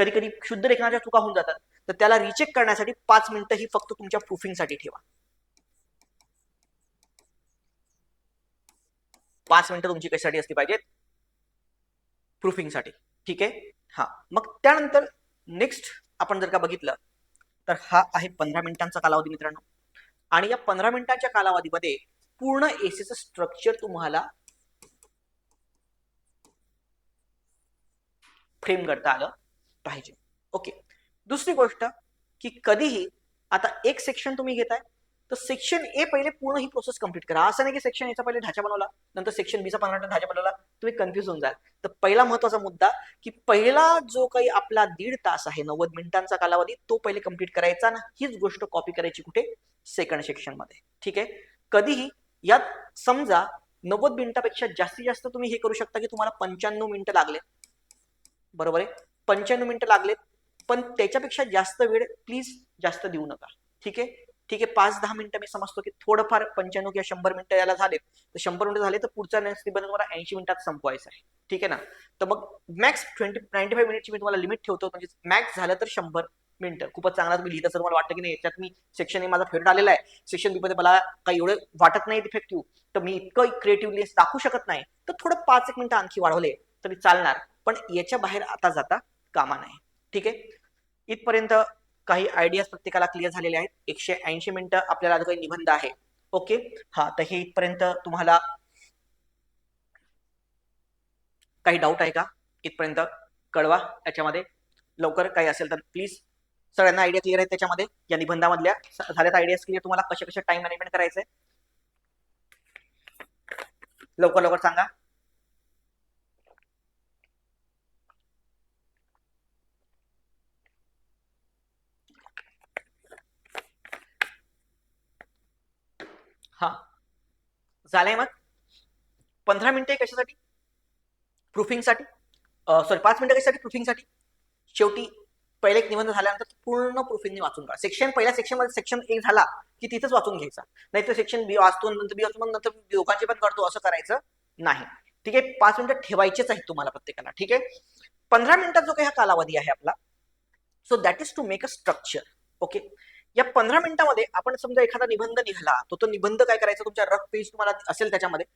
कधी शुद्ध लेखनाच्या चुका होऊन जातात, तर त्याला रिचेक करण्यासाठी 5 मिनिटं ही फक्त तुमच्या प्रूफिंगसाठी ठेवा. 5 मिनिटं तुमची कशासाठी असली पाहिजेत, प्रूफिंगसाठी. ठीक आहे, हा, मग त्यानंतर नेक्स्ट आपण जर का बघितलं तर हा आहे 15 मिनिटांचा कालावधी मित्रांनो, आणि या 15 मिनिटांच्या कालावधीमध्ये पूर्ण एसेचं स्ट्रक्चर तुम्हाला फ्रेम करता आलं पाहिजे. ओके, दुसरी गोष्ट की कधीही आता एक सेक्शन तुम्ही घेताय तर सेक्शन ए पहिले पूर्ण ही प्रोसेस कंप्लीट करा. असं नाही की सेक्शन एचा पहिले ढाचा बनवला, नंतर सेक्शन बीचा 15 मिनिटं ढाचा बनवला, तुम्ही कन्फ्युज होऊन जाल. तर पहिला महत्वाचा मुद्दा की पहिला जो काही आपला 1.5 तास आहे, 90 मिनिटांचा कालावधी, तो पहिले कंप्लीट करायचा ना, हीच गोष्ट कॉपी करायची कुठे, सेकंड सेक्शन मध्ये. ठीक आहे, कधीही यात समजा 90 मिनिटापेक्षा जास्तीत जास्त तुम्ही हे करू शकता की तुम्हाला 95 मिनिटं लागले, बरोबर आहे, 95 मिनिटं लागलेत, पण त्याच्यापेक्षा जास्त वेळ प्लीज जास्त देऊ नका. ठीक आहे, ठीक आहे, 5-10 मिनिटं मी समजतो की थोडंफार 95 किंवा 100 मिनिटं याला झाले, तर 100 मिनिटं झाले तर पुढचा नेक्स्ट निबंध तुम्हाला 80 मिनिटात संपवायचा आहे. ठीक आहे ना, तर मग मॅक्स 95 मिनिटची मी तुम्हाला लिमिट ठेवतो, म्हणजे मॅक्स झालं तर 100 मिनिटं. खूपच चांगला तुम्ही लिहित असं तुम्हाला वाटतं की नाही याच्यात मी सेक्शन ए माझा फेवरेट आलेला आहे, सेक्शन बी मध्ये मला काही एवढं वाटत नाही इफेक्टिव्ह, तर मी इतकं क्रिएटिव्हली दाखवू शकत नाही, तर थोडं 5-1 मिनिटं आणखी वाढवले तरी चालणार, पण याच्या बाहेर आता जाता कामा नाही. ठीक आहे, इथपर्यंत काही आयडियाज प्रत्येकाला क्लिअर झालेले आहेत. 180 मिनिटं आपल्याला जो काही निबंध आहे. ओके, हा, तर हे इथपर्यंत तुम्हाला काही डाऊट आहे का, इथपर्यंत कळवा. याच्यामध्ये लवकर काही असेल तर प्लीज, सगळ्यांना आयडिया क्लिअर आहे त्याच्यामध्ये, या निबंधामधल्या झाल्यात आयडियाज क्लिअर, तुम्हाला कशा कशा टाइम मॅनेजमेंट करायचंय, लवकर लवकर सांगा. हा, झालंय. मग 15 मिनिटं कशासाठी, प्रूफिंगसाठी, सॉरी 5 मिनिटं कशासाठी, प्रूफिंगसाठी. शेवटी पहिले एक निबंध झाल्यानंतर पूर्ण प्रूफिंगने वाचून काढा. सेक्शन पहिल्या सेक्शन मध्ये सेक्शन ए झाला की तिथेच वाचून घ्यायचा, नाही तर सेक्शन बी वाचतो नंतर बी वाचतो नंतर दोघांचे पण करतो, असं करायचं नाही. ठीक आहे, 5 मिनिटं ठेवायचेच आहेत तुम्हाला प्रत्येकाला. ठीक आहे, 15 मिनिटात जो काही हा कालावधी आहे आपला, so that is to make a structure. Okay, या 15 मिनिटांमध्ये आपण समजा एखादा निबंध निघाला, तो निबंध काय करायचा, तुमच्या रफ पेज तुम्हाला असेल त्याच्यामध्ये.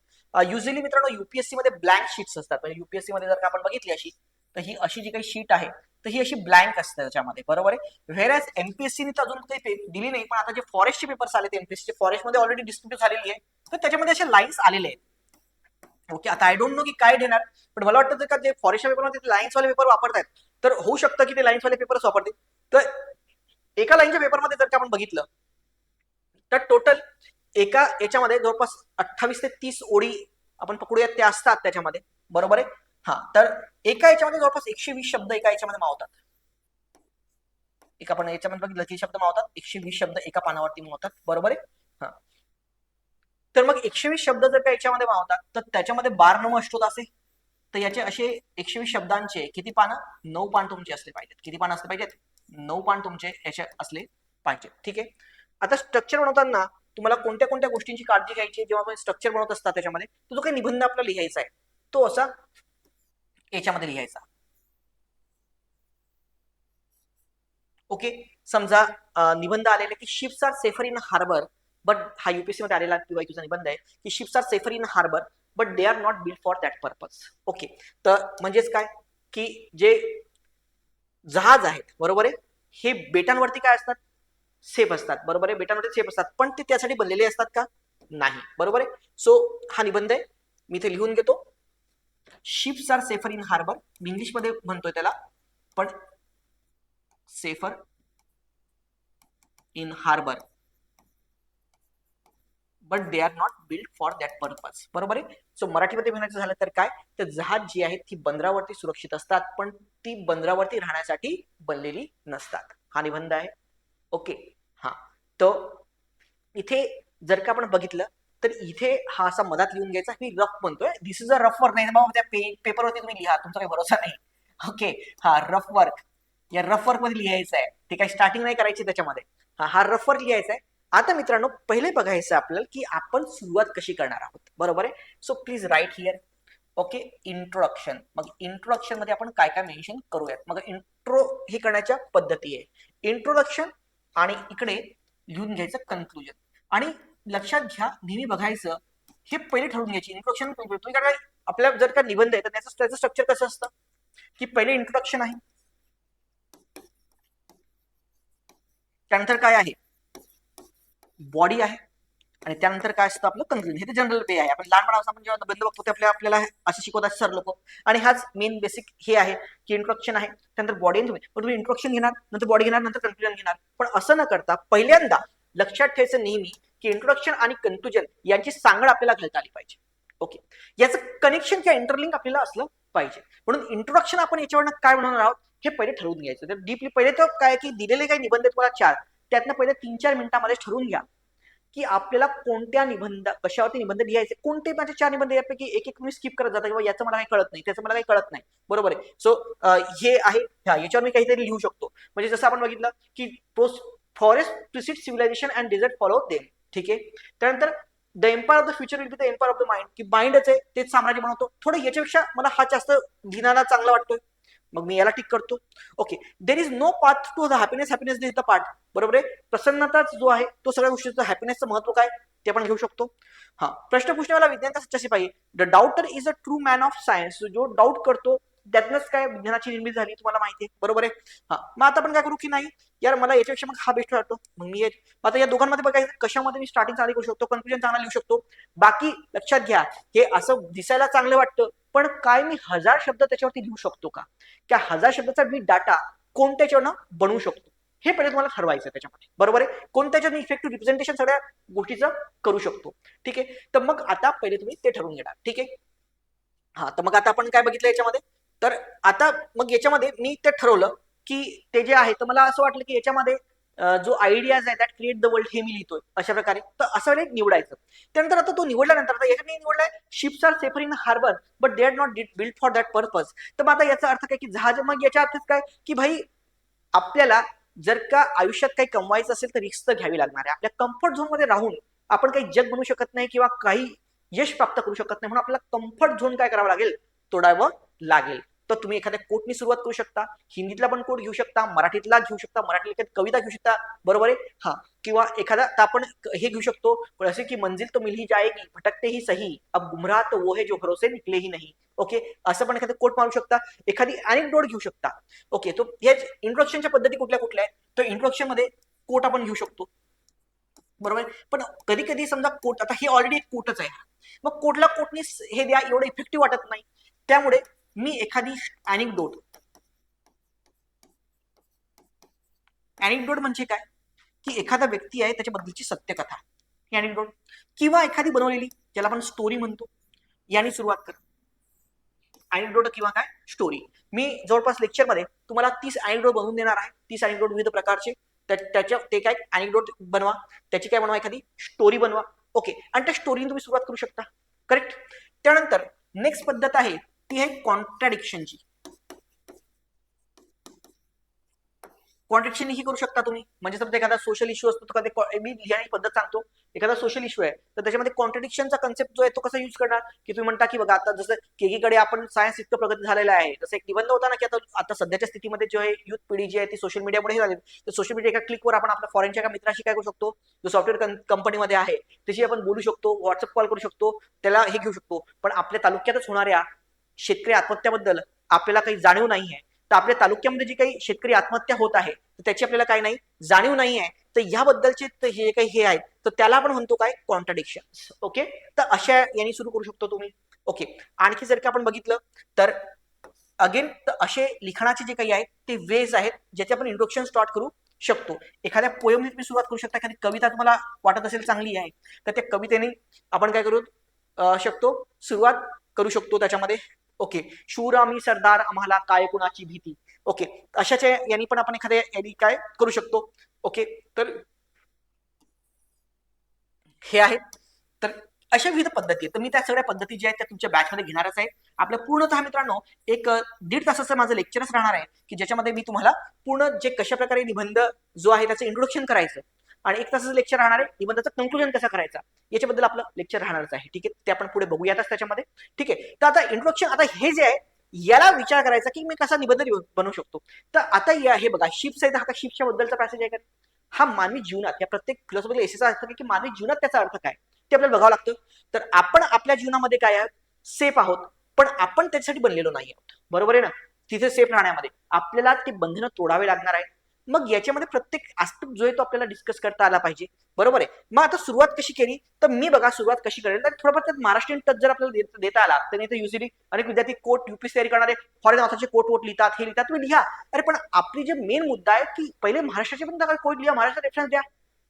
युजली मित्रांनो युपीएससी मध्ये ब्लँक शीट्स असतात, म्हणजे युपीएससी मध्ये जर का आपण बघितली अशी, तर ही अशी जी काही शीट आहे तर ही अशी ब्लँक असते त्याच्यामध्ये, बरोबर आहे. व्हेरॅज एमपीएससीने तर अजून काही दिली नाही, पण आता जे फॉरेस्टचे पेपर्स आले, एमपीएससी फॉरेस्ट मध्ये ऑलरेडी डिस्ट्रीब्यूट झालेली आहे, तर त्याच्यामध्ये असे लाईन्स आलेले आहेत. ओके, आता आय डोंट नो की काय देणार, पण मला वाटतं का जे फॉरेस्टच्या पेपरमध्ये लाईन्स वाले पेपर वापरतात, तर होऊ शकतं की ते लाईन्स वाले पेपर्स वापरतील. तर एका लाईनच्या पेपरमध्ये जर का आपण बघितलं तर टोटल एका याच्यामध्ये जवळपास 28 ते 30 ओळी आपण पकडूयात त्या असतात त्याच्यामध्ये, बरोबर आहे. हा, तर एका याच्यामध्ये जवळपास 120 शब्द एका याच्यामध्ये मावतात. एका पण याच्यामध्ये बघितलं की शब्द मावतात, 120 शब्द एका पानावरती मावतात, बरोबर आहे. हा, तर मग 120 शब्द जर का याच्यामध्ये मावतात तर त्याच्यामध्ये 12 नंबर असतो असे, तर याचे असे 120 शब्दांचे किती पानं, 9 पान तुमचे असले पाहिजेत. किती पान असले पाहिजेत, 9 पान तुमचे याचे असले पाहिजेत. ठीक आहे, आता स्ट्रक्चर बनवताना तुम्हाला कोणत्या कोणत्या गोष्टींची काळजी घ्यायची, जेव्हा आपण स्ट्रक्चर बनवत असतात त्याच्यामध्ये, तो जो काही निबंध आपला लिहायचा आहे तो असा याच्यामध्ये लिहायचा. ओके, समजा निबंध आलेले की ships are safer in harbour, but हा युपीएससी मध्ये आलेला किंवा तुझा निबंध आहे की ships are safer in harbour but they are not build for that purpose. Okay, तर म्हणजेच काय की जे जहाज आहेत बरोबर आहे हे बेटांवरती काय असतात, सेफ असतात बरोबर आहे, बेटांवरती सेफ असतात, पण ते त्यासाठी बनलेले असतात का, नाही बरोबर आहे. सो हा निबंध आहे, मी इथे लिहून घेतो. Ships are safer in harbour, मी इंग्लिश मध्ये म्हणतोय त्याला, पण safer in harbour but they are not build for that purpose, बरोबर आहे. सो मराठीमध्ये म्हणायचं झालं तर काय, तर जहाज जी आहेत ती बंदरावरती सुरक्षित असतात, पण ती बंदरावरती राहण्यासाठी बनलेली नसतात. हा निबंध आहे. ओके, हा, तर इथे जर का आपण बघितलं तर इथे हा असा मधात लिहून घ्यायचा, मी रफ म्हणतोय, दिस इज अ रफ वर्क, नाही बाबा त्या पेपरवरती तुम्ही लिहा, तुमचा काही भरोसा नाही. ओके, हा रफ वर्क, या रफ वर्क मध्ये लिहायचं आहे, ते काही स्टार्टिंग नाही करायची त्याच्यामध्ये. हा रफ वर्क लिहायचा आहे. आता मित्रांनो पहिले बघायचं आपल्याला की आपण सुरुवात कशी करणार आहोत, बरोबर आहे. So please write here. Okay, introduction. मग इंट्रोडक्शन मध्ये आपण काय काय मेन्शन करूयात. मग इंट्रो हे करण्याच्या पद्धती आहे, इंट्रोडक्शन आणि इकडे लिहून घ्यायचं कन्क्लुजन. आणि लक्षात घ्या, नेहमी बघायचं हे पहिले ठरवून घ्यायची इंट्रोडक्शन. तुम्ही काय आपल्या जर का निबंध आहे तर त्याचं स्ट्रक्चर कसं असतं की पहिले इंट्रोडक्शन आहे, त्यानंतर काय आहे, बॉडी आहे, आणि त्यानंतर काय असतं आपलं कन्क्लुजन. हे ते जनरल वे आहे. आपण लहानपणापासून आपण जेव्हा बंद बघतो ते आपल्याला असे शिकवतात सर लोक, आणि हाच मेन बेसिक हे आहे की इंट्रोडक्शन आहे, त्यानंतर बॉडी. तुम्ही इंट्रोडक्शन घेणार, नंतर बॉडी घेणार, नंतर कन्क्लुजन घेणार. पण असं न करता पहिल्यांदा लक्षात ठेवायचं नेहमी की इंट्रोडक्शन आणि कन्क्लुजन यांची सांगड आपल्याला घालता आली पाहिजे. ओके, याचं कनेक्शन किंवा इंटरलिंक आपल्याला असलं पाहिजे. म्हणून इंट्रोडक्शन आपण याच्यावरनं काय बनवणार आहोत हे पहिले ठरवून घ्यायचं. तर डीपली पहिले तर काय की दिलेले काही निबंध तुम्हाला 4, त्यातनं पहिले 3-4 मिनिटांमध्ये ठरवून घ्या की आपल्याला कोणत्या निबंध, कशावरती निबंध लिहायचे. कोणते माझे 4 निबंध यापैकी एक तुम्ही स्किप करत जाता किंवा याचं मला काही कळत नाही, त्याचं मला काही कळत नाही, बरोबर आहे. सो हे आहे, याच्यावर मी काहीतरी लिहू शकतो. म्हणजे जसं आपण बघितलं की forest precede civilisation and desert follow them, ठीक आहे. त्यानंतर the empire of the future will be the empire of the mind, की माइंडच आहे तेच साम्राज्य बनवतो. थोडं याच्यापेक्षा मला हा जास्त लिहिणारा चांगला वाटतोय, मग मी याला टिक करतो. Okay, there is no path to the happiness, happiness is the part, बरोबर आहे. प्रसन्नताच जो आहे तो सगळ्या गोष्टीचं, हॅपीनेसचं महत्व काय ते आपण घेऊ शकतो. हा, प्रश्न पूछने विज्ञान का सच्चा सिपाही, the daughter is a true man of science, जो डाऊट करतो त्यातनंच काय विज्ञानाची निर्मिती झाली तुम्हाला माहिती आहे, बरोबर आहे. हा, मग आता आपण काय करू की नाही यार मला याच्यापेक्षा मग हा बेस्ट वाटतो, मग मी आता या दोघांमध्ये बघायचं कशामध्ये मी स्टार्टिंग चांगली करू शकतो, कन्क्लुजन चांगला लिहू शकतो. बाकी लक्षात घ्या, हे असं दिसायला चांगलं वाटतं, पण काय मी 1000 शब्द त्याच्यावरती लिहू शकतो का, त्या 1000 शब्दाचा मी डाटा कोणत्याच्यानं बनवू शकतो हे पहिले तुम्हाला ठरवायचं त्याच्यामध्ये, बरोबर आहे. कोणत्याच्या इफेक्टिव्ह रिप्रेझेंटेशन सगळ्या गोष्टीचं करू शकतो, ठीक आहे. तर मग आता पहिले तुम्ही ते ठरवून घेणार, ठीक आहे. हा, तर मग आता आपण काय बघितलं याच्यामध्ये, तर आता मग याच्यामध्ये मी ते ठरवलं की ते जे आहे, तर मला असं वाटलं की याच्यामध्ये जो आयडियाज आहे दॅट क्रिएट द वर्ल्ड हे मी लिहितोय अशा प्रकारे, तर असं वेळेला निवडायचं. त्यानंतर आता तो निवडल्यानंतर आता याच्यात मी निवडलाय ships are safer in harbour but they are not build for that purpose. तर मग आता याचा अर्थ काय की जहाज, मग याच्या अर्थच काय की भाई आपल्याला जर का आयुष्यात काही कमवायचं असेल तर रिस्क तर घ्यावी लागणार आहे. आपल्या कम्फर्ट झोन मध्ये राहून आपण काही जग बनवू शकत नाही किंवा काही यश प्राप्त करू शकत नाही, म्हणून आपल्याला कम्फर्ट झोन काय करावं लागेल, तोडावं लागेल. तर तुम्ही एखाद्या कोटनी सुरुवात करू शकता, हिंदीतला पण कोट घेऊ शकता, मराठीतला घेऊ शकता, मराठी कविता घेऊ शकता, बरोबर आहे. हा, किंवा एखादा आपण हे घेऊ शकतो जसे की मंजिल तो मिल ही जाएगी भटकते ही सही, अब गुमराह तो वो है जो भरोसे निकले ही नहीं. ओके, असं पण एखादं कोट मारू शकता, एखादी अनेक्डोट घेऊ शकता. ओके, तो या इंट्रोडक्शनच्या पद्धती कुठल्या कुठल्या आहेत, तर इंट्रोडक्शन मध्ये कोट आपण घेऊ शकतो, बरोबर. पण कधी कधी समजा कोट, आता हे ऑलरेडी एक कोटच आहे, मग कोटला कोटनी हे द्या एवढं इफेक्टिव्ह वाटत नाही, त्यामुळे मी एखादी अनेक्डोट, अनेक्डोट म्हणजे काय की एखादा व्यक्ती आहे त्याच्याबद्दलची सत्यकथा, ही अनेक्डोट, किंवा एखादी बनवलेली ज्याला आपण स्टोरी म्हणतो, याने सुरुवात कर. अनेक्डोट किंवा काय स्टोरी, मी जवळपास लेक्चरमध्ये तुम्हाला 30 अनेक्डोट बनवून देणार आहे, 30 अनेक्डोट विविध प्रकारचे. त्याच्या ते काय अनेक्डोट बनवा, त्याची काय बनवा, एखादी स्टोरी बनवा. ओके, आणि त्या स्टोरीने तुम्ही सुरुवात करू शकता, करेक्ट. त्यानंतर नेक्स्ट पद्धत आहे ती आहे कॉन्ट्रॅडिक्शनची. कॉन्ट्रॅक्शन ही करू शकता तुम्ही. म्हणजे समजा एखादा सोशल इश्यू असतो, तर कधी मी लिहिण्याची पद्धत सांगतो. एखादा सोशल इश्यू आहे तर त्याच्यामध्ये कॉन्ट्रडिक्शनचा कन्सेप्ट जो आहे तो कसा यूज करणार, की तुम्ही म्हणता की बघा आता जसं केकीकडे आपण सायन्स इतकं प्रगती झालेलं आहे, तसं एक निबंध होता ना की आता आता सध्याच्या स्थितीमध्ये जो आहे युथ पिढी जी आहे ती सोशल मीडियामुळे झाली, तर सोशल मीडिया एका क्लिकवर आपण आपल्या फॉरेनच्या एका मित्राशी काय करू शकतो, जो सॉफ्टवेअर कंपनीमध्ये आहे त्याची आपण बोलू शकतो, व्हॉट्सअप कॉल करू शकतो, त्याला हे घेऊ शकतो. पण आपल्या तालुक्यातच होणाऱ्या शेतकरी आत्महत्याबद्दल आपल्याला काही जाणीव नाही आहे. तर आपल्या तालुक्यामध्ये जी काही शेतकरी आत्महत्या होत आहे तर त्याची आपल्याला काही नाही जाणीव नाही आहे. तर ह्याबद्दलचे हे काही हे आहेत तर त्याला आपण म्हणतो काय, कॉन्ट्रडिक्शन. ओके, तर अशा यांनी सुरू करू शकतो तुम्ही. ओके, आणखी जर का आपण बघितलं तर अगेन तर असे लिखाणाचे जे काही आहेत ते वेज आहेत ज्याचे आपण इंट्रोडक्शन स्टार्ट करू शकतो. एखाद्या पोयमने तुम्ही सुरुवात करू शकता. एखादी कविता तुम्हाला वाटत असेल चांगली आहे तर त्या कवितेने आपण काय करू शकतो, सुरुवात करू शकतो त्याच्यामध्ये. ओके, शूर आम्ही सरदार आम्हाला काय कुणाची भीती. ओके, अशाच्या यांनी पण आपण एखाद्या यांनी काय करू शकतो. ओके, तर हे आहेत. तर अशा विविध पद्धती आहेत. तर मी त्या सगळ्या पद्धती ज्या आहेत त्या तुमच्या बॅचमध्ये घेणारच आहे. आपल्या पूर्णतः मित्रांनो एक 1.5 तासाचं माझं लेक्चरच राहणार आहे की ज्याच्यामध्ये मी तुम्हाला पूर्ण जे कशा प्रकारे निबंध जो आहे त्याचं इंट्रोडक्शन करायचं आणि 1 तासाचं लेक्चर राहणार आहे निबंधाचं कंक्लुजन कसं करायचं याच्याबद्दल आपलं लेक्चर राहणारच आहे. ठीक आहे, ते आपण पुढे बघूयातच त्याच्यामध्ये. ठीक आहे, तर आता इंट्रोडक्शन, आता हे जे आहे याला विचार करायचा की मी कसा निबंध बनवू शकतो. तर आता हे बघा शिप्स आहे, हा शिप्सच्या बद्दलचा पॅसेज आहे का, हा मानवी जीवनात या प्रत्येक फिलॉसॉफीला एसेचा अर्थ की मानवी जीवनात त्याचा अर्थ काय ते आपल्याला बघावं लागतं. तर आपण आपल्या जीवनामध्ये काय आहोत, सेफ आहोत, पण आपण त्याच्यासाठी बनलेलो नाही आहोत. बरोबर आहे ना, तिथे सेफ राहण्यामध्ये आपल्याला ते बंधनं तोडावे लागणार आहे. मग याच्यामध्ये प्रत्येक आस्पेक्ट जो आहे तो आपल्याला डिस्कस करता आला पाहिजे. बरोबर आहे. मग आता सुरुवात कशी केली, तर मी बघा सुरुवात कशी करेल तर थोडंफार त्यात महाराष्ट्रीयन टच जर आपल्याला देता आला तर नाही युजली अनेक विद्यार्थी कोट यूपीएससी तयारी करणारे फॉरेन ऑथरचे कोट वोट लिहितात, हे लिहितात, तुम्ही लिहा. अरे पण आपली जे मेन मुद्दा आहे की पहिले महाराष्ट्राचे पण कोट लिहा, महाराष्ट्र रेफरन्स द्या.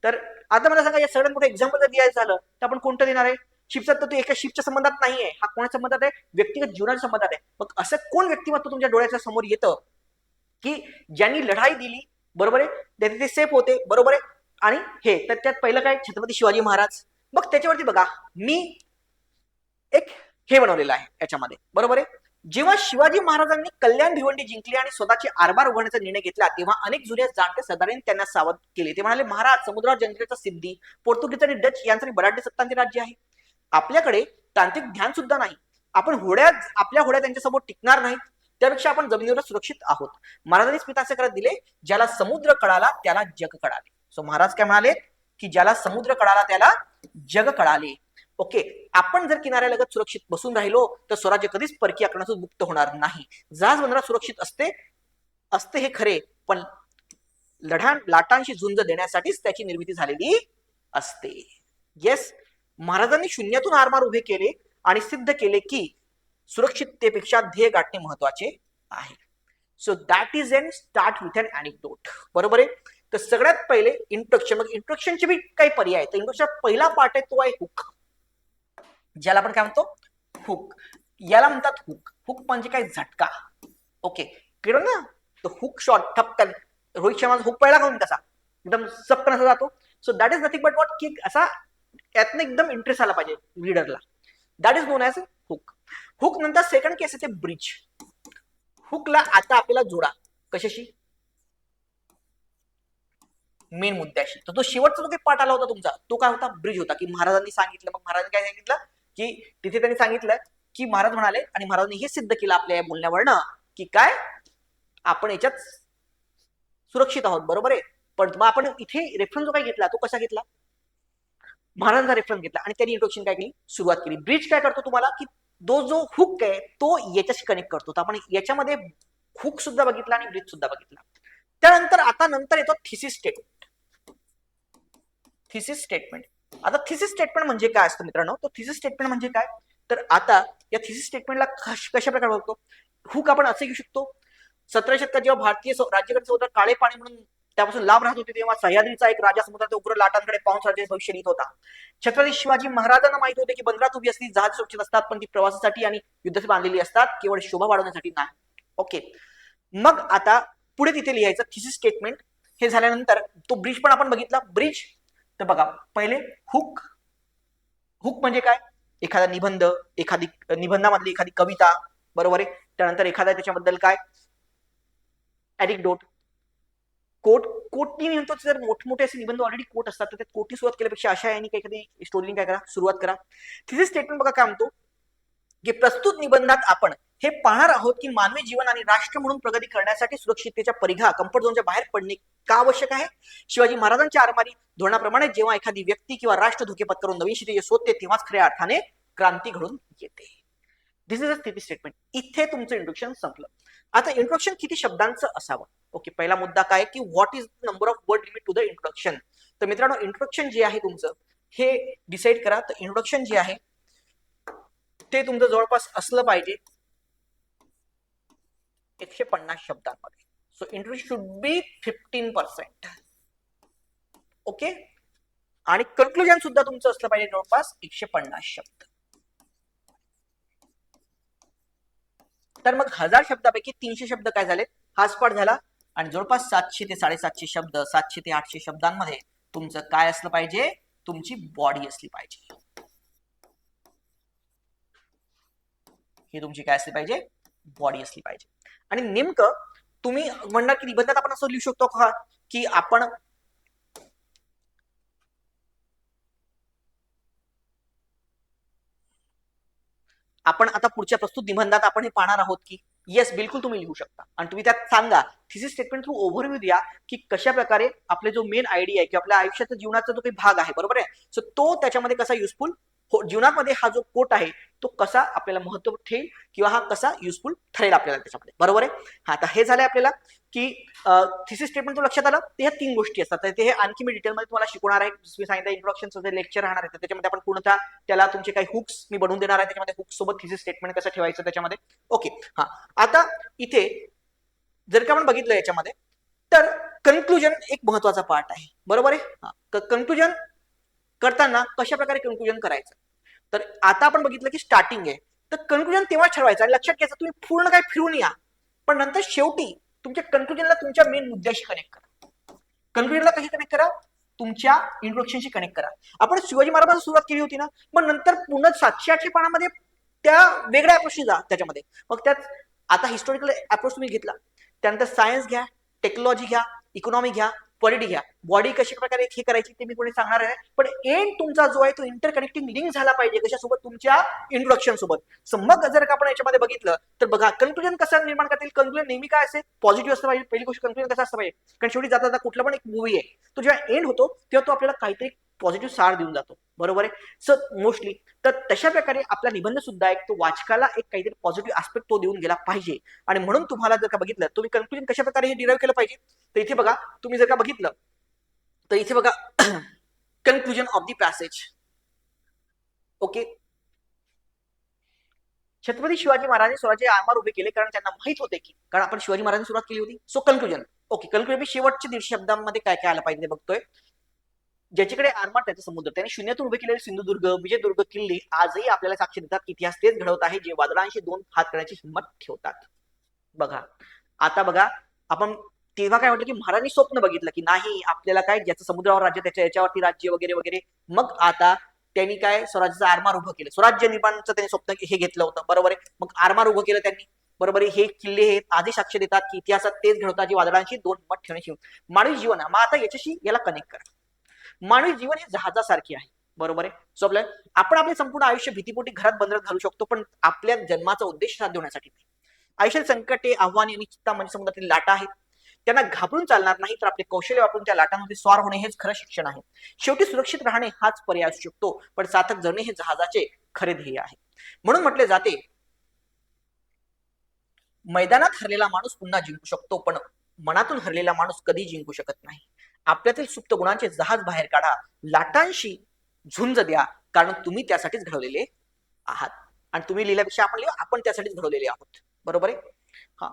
तर आता मला सांगा या सगळ्यात मोठं एक्झाम्पल जर द्यायचं झालं तर आपण कोणतं देणार आहे, शिपचा, तर तो एका शिपच्या संबंधात नाहीये, हा कोणाच्या संबंधात आहे, व्यक्तिगत जीवनाच्या संबंधात आहे. मग असं कोण व्यक्तिमत्व तुमच्या डोळ्याच्या समोर येतं की ज्यांनी लढाई दिली, बरोबर आहे, त्याचे ते सेफ होते, बरोबर आहे. आणि हे तर त्यात पहिलं काय, छत्रपती शिवाजी महाराज. मग त्याच्यावरती बघा मी एक हे बनवलेलं आहे याच्यामध्ये, बरोबर आहे. जेव्हा शिवाजी महाराजांनी कल्याण भिवंडी जिंकली आणि स्वतःचे आरबार उघडण्याचा निर्णय घेतला तेव्हा अनेक जुन्या जाणत्या सरदारांनी त्यांना सावध केले. ते म्हणाले, महाराज समुद्रावर जंजिरेचा सिद्धी, पोर्तुगीज आणि डच यांचे बराडे सत्तांचे राज्य आहे. आपल्याकडे तांत्रिक ज्ञान सुद्धा नाही, आपण आपल्या होड्या त्यांच्यासमोर टिकणार नाहीत, त्यापेक्षा आपण जमिनीवर सुरक्षित आहोत. महाराजांनी स्मित असे करत दिले, ज्याला समुद्र कळाला त्याला जग कळाले. सो महाराज काय म्हणाले की ज्याला समुद्र कळाला त्याला जग कळाले. ओके, आपण जर किनाऱ्यालगत सुरक्षित बसून राहिलो तर स्वराज्य कधीच परकीय आक्रमणातून मुक्त होणार नाही. जहाज बंदरात सुरक्षित असते हे खरे, पण लाटांशी झुंज देण्यासाठीच त्याची निर्मिती झालेली असते. येस, महाराजांनी शून्यातून आरमार उभे केले आणि सिद्ध केले की सुरक्षिततेपेक्षा ध्येय गाठणे महत्वाचे आहे. So that is an start with an anecdote. बरोबर आहे. तर सगळ्यात पहिले इंट्रोडक्शन. मग इंट्रोडक्शनचे बी काही पर्याय आहेत. इंट्रोडक्शन पहिला पार्ट आहे तो आहे हुक, ज्याला आपण काय म्हणतो, हुक. याला म्हणतात हुक. हुक म्हणजे काय, झटका. ओके, कळलं ना, तो हुक शॉट ठपकन. रोहित शर्माचा हुक पहिला घेऊन कसा एकदम चपकन असा जातो. So that is nothing but what, की असा यातनं एकदम इंटरेस्ट आला पाहिजे रीडरला. That is known as hook. Hook नंतर सेकंड केस येते ब्रिज. हुकला आता आपल्याला जोडा कशाशी, मेन मुद्द्याशी. तर तो शेवटचा जो काही पाठ आला होता तुमचा तो काय होता, ब्रिज होता. की महाराजांनी सांगितलं, मग महाराजांनी काय सांगितलं की तिथे त्यांनी सांगितलं की महाराज म्हणाले आणि महाराजांनी हे सिद्ध केलं आपल्या या बोलण्यावरनं की काय आपण याच्यात सुरक्षित आहोत. बरोबर आहे. पण मग आपण इथे रेफरन्स जो काही घेतला तो कसा घेतला, महाराजांचा रेफरन्स घेतला आणि त्यांनी इंट्रोडक्शन काय केली, सुरुवात केली. ब्रिज काय करतो तुम्हाला की तो जो हुक आहे तो याच्याशी कनेक्ट करतो. तर आपण याच्यामध्ये हुक सुद्धा बघितला आणि ब्रिज सुद्धा बघितला. त्यानंतर आता नंतर येतो थिसिस स्टेटमेंट. Thesis statement. आता थिसिस स्टेटमेंट म्हणजे काय असतं मित्रांनो, तो थिसिस स्टेटमेंट म्हणजे काय, तर आता या थिसिस स्टेटमेंटला कशा प्रकारे बघतो, हुक आपण असे घेऊ शकतो. 17 शतकात जेव्हा भारतीय राज्यकर्ते समुद्रात काळे पाणी म्हणून त्यापासून लाभ राहत होते तेव्हा सह्याद्रीचा एक राजा समुद्राच्या उग्र लाटांकडे पाहून राज्याचे भविष्य लिहित होता. छत्रपती शिवाजी महाराजांना माहित होते की बंदरात उभी असली जहाज सुरक्षित असतात, पण ती प्रवासासाठी आणि युद्धासाठी बांधलेली असतात, केवळ शोभा वाढवण्यासाठी नाही. ओके, मग आता पुढे तिथे लिहायचं थिसिस स्टेटमेंट. हे झाल्यानंतर तो ब्रिज पण आपण बघितला. ब्रिज तर बघा पहिले हुक. हुक म्हणजे काय, एखादा निबंध, एखादी निबंधामधली एखादी कविता, बरोबर आहे. त्यानंतर एखादा त्याच्याबद्दल काय, अॅनेक्डोट, कोट कोटनी म्हणतो जर मोठमोठे असे निबंध ऑलरेडी कोट असतात तर त्यात कोटी सुरुवात केल्यापेक्षा अशा यांनी काही स्टोरीने काय करा सुरुवात करा. थिसिस स्टेटमेंट बघा काय म्हणतो की प्रस्तुत निबंधात आपण हे पाहणार आहोत की मानवी जीवन आणि राष्ट्र म्हणून प्रगती करण्यासाठी सुरक्षिततेच्या परिघा कम्फर्ट झोनच्या बाहेर पडणे का आवश्यक आहे. शिवाजी महाराजांच्या आरमारी धोरणाप्रमाणे जेव्हा एखादी व्यक्ती किंवा राष्ट्र धोके पत्करून नवीन क्षितिजे शोधते तेव्हाच खऱ्या अर्थाने क्रांती घडून येते. दिस इज अ थिसिस स्टेटमेंट. इथे तुमचं इंट्रोडक्शन संपलं. आता इंट्रोडक्शन किती शब्दांचं असावं. ओके, पहिला मुद्दा काय की what is number of word limit to the introduction. तर मित्रांनो इंट्रोडक्शन जे आहे तुमचं हे डिसाईड करा. तर इंट्रोडक्शन जे आहे ते तुमचं जवळपास असलं पाहिजे 150 शब्दांमध्ये. So introduction should be 15%. Okay, आणि कन्क्लुजन सुद्धा तुमचं असलं पाहिजे जवळपास 150 शब्द. तर मग 1000 शब्दापैकी 300 शब्द काय झाले, हाच पाठ झाला. आणि जवळपास 700 ते 750 शब्द, 700 ते 800 शब्दांमध्ये तुमचं काय असलं पाहिजे, तुमची बॉडी असली पाहिजे. ही तुमची काय असली पाहिजे, बॉडी असली पाहिजे. आणि नेमकं तुम्ही म्हणणार की निबंधात आपण असं लिहू शकतो का की आपण आता पुढच्या प्रस्तुत निबंधात आपण हे पाहणार आहोत की येस, बिलकुल तुम्ही लिहू शकता. आणि तुम्ही त्यात सांगा थिसिस स्टेटमेंट थ्रू ओव्हरव्ह्यू द्या की कशा प्रकारे आपले जो मेन आयडिया आहे की आपल्या आयुष्याचा जीवनाचा जो काही भाग आहे, बरोबर आहे, सो तो त्याच्यामध्ये कसा युजफुल जीवनामध्ये हा जो कोट आहे तो कसा आपल्याला महत्व ठेईल किंवा हा कसा युजफुल ठरेल आपल्याला त्याच्यामध्ये, बरोबर आहे. हा, आता हे झालंय आपल्याला की थिसिस स्टेटमेंट तो लक्षात आलं. ते ह्या 3 गोष्टी असतात. ते हे आणखी मी डिटेलमध्ये तुम्हाला शिकवणार आहे. मी सांगितलं इंट्रोडक्शनचं जे लेक्चर राहणार आहे त्याच्यामध्ये आपण पूर्णतः त्याला तुमचे काही हुक्स मी बनवून देणार आहे. त्याच्यामध्ये हुक्स सोबत थिसिस स्टेटमेंट कसं ठेवायचं त्याच्यामध्ये. ओके, हा, आता इथे जर का आपण बघितलं याच्यामध्ये तर कन्क्लुजन एक महत्वाचा पार्ट आहे, बरोबर आहे. कन्क्लुजन करताना कशा प्रकारे कन्क्लुजन करायचं. तर आता आपण बघितलं की स्टार्टिंग आहे, तर कन्क्लुजन तेव्हा ठरवायचं. आणि लक्षात घ्यायचं तुम्ही पूर्ण काय फिरून या, पण नंतर शेवटी तुमच्या कन्क्लुजनला तुमच्या मेन मुद्द्याशी कनेक्ट करा. कन्क्लुजनला कशी कनेक्ट करा, तुमच्या इंट्रोडक्शनशी कनेक्ट करा. आपण शिवाजी महाराजांची सुरुवात केली होती ना, मग नंतर पूर्ण 700-800 पानामध्ये त्या वेगळ्या अप्रोचशी जा त्याच्यामध्ये. मग त्यात आता हिस्टॉरिकल अप्रोच तुम्ही घेतला, त्यानंतर सायन्स घ्या, टेक्नॉलॉजी घ्या, इकॉनॉमी घ्या, पॉलिटी घ्या, बॉडी कशा प्रकारे हे करायची ते मी कोणी सांगणार आहे. पण एंड तुमचा जो आहे तो इंटरकनेक्टिंग लिंक झाला पाहिजे कशासोबत, तुमच्या इंट्रोडक्शन सोबत. मग जर का आपण याच्यामध्ये बघितलं तर बघा कन्क्लुजन कसं निर्माण करता येईल. कन्क्लुजन नेहमी काय असेल, पॉझिटिव्ह असलं पाहिजे. पहिली गोष्ट कन्क्लुजन कसं असलं पाहिजे, कारण शेवटी जाता जाता कुठला पण एक मूवी आहे तो जेव्हा एंड होतो तेव्हा तो आपल्याला काहीतरी पॉझिटिव्ह सार देऊन जातो, बरोबर आहे. सो मोस्टली तर तशा प्रकारे आपला निबंध सुद्धा एक तो वाचकाला एक काहीतरी पॉझिटिव्ह आस्पेक्ट तो देऊन गेला पाहिजे. आणि म्हणून तुम्हाला जर का बघितलं तुम्ही कन्क्लुजन कशा प्रकारे हे डिराईव्ह केलं पाहिजे, तर इथे बघा तुम्ही जर का बघितलं तर इथे बघा conclusion of the passage. Okay, Chhatrapati Shivaji महाराजांनी स्वराज्य आरमार उभे केले कारण त्यांना माहित होते की, कारण आपण शिवाजी महाराजांनी सुरुवात केली होती. So conclusion. ओके, कन्क्लुजन शेवटच्या 150 शब्दांमध्ये काय काय आलं पाहिजे बघतोय. ज्याच्याकडे आरमार त्याचा समुद्र, त्याने शून्यातून उभे केलेले सिंधुदुर्ग, विजयदुर्ग किल्ले आजही आपल्याला साक्ष देतात की इतिहास तेच घडवत आहे जे वादळांशी 2 हात करण्याची हिंमत ठेवतात. बघा आता बघा आपण तेव्हा काय वाटलं की महाराजांनी स्वप्न बघितलं की नाही आपल्याला काय ज्याचं समुद्रावर राज्य त्याच्या याच्यावरती राज्य वगैरे वगैरे. मग आता त्यांनी काय स्वराज्याचं आरमार उभं केलं, स्वराज्य निर्माणचं त्यांनी स्वप्न हे घेतलं होतं, बरोबर आहे. मग आरमार उभं केलं त्यांनी, बरोबर आहे. हे किल्ले हे आधी साक्ष देतात की इतिहासात तेच घडवतात जे वादळांशी 2 हिंमत ठेवण्याची. मानवी जीवन मग आता याच्याशी याला कनेक्ट करा. मानवी जीवन हे जहाजासारखे आहे, बरोबर आहे. सो आपण आपले संपूर्ण आयुष्य भीतीपोटी घरात बंदरात घालू शकतो, पण आपल्या जन्माचा उद्देश साध्य होण्यासाठी आयुष्यात संकटे, आव्हाने आणि चिंता म्हणजे समुद्रातील लाटा आहेत. त्यांना घाबरून चालणार नाही, तर आपले कौशल्य वापरून त्या लाटांमध्ये स्वार होणे हेच खरं शिक्षण आहे. शेवटी सुरक्षित राहणे हाच पर्याय असू शकतो, पण सार्थक जगणे हे जहाजाचे खरे ध्येय आहे. म्हणून म्हटले जाते मैदानात हरलेला माणूस पुन्हा जिंकू शकतो, पण मनातून हरलेला माणूस कधी जिंकू शकत नाही. आपल्यातील सुप्त गुणांचे जहाज बाहेर काढा, लाटांशी झुंज द्या, कारण तुम्ही त्यासाठीच घडवलेले आहात. आणि तुम्ही लिहिल्यापेक्षा आपण लिहा, आपण त्यासाठीच घडवलेले आहोत, बरोबर आहे. हा,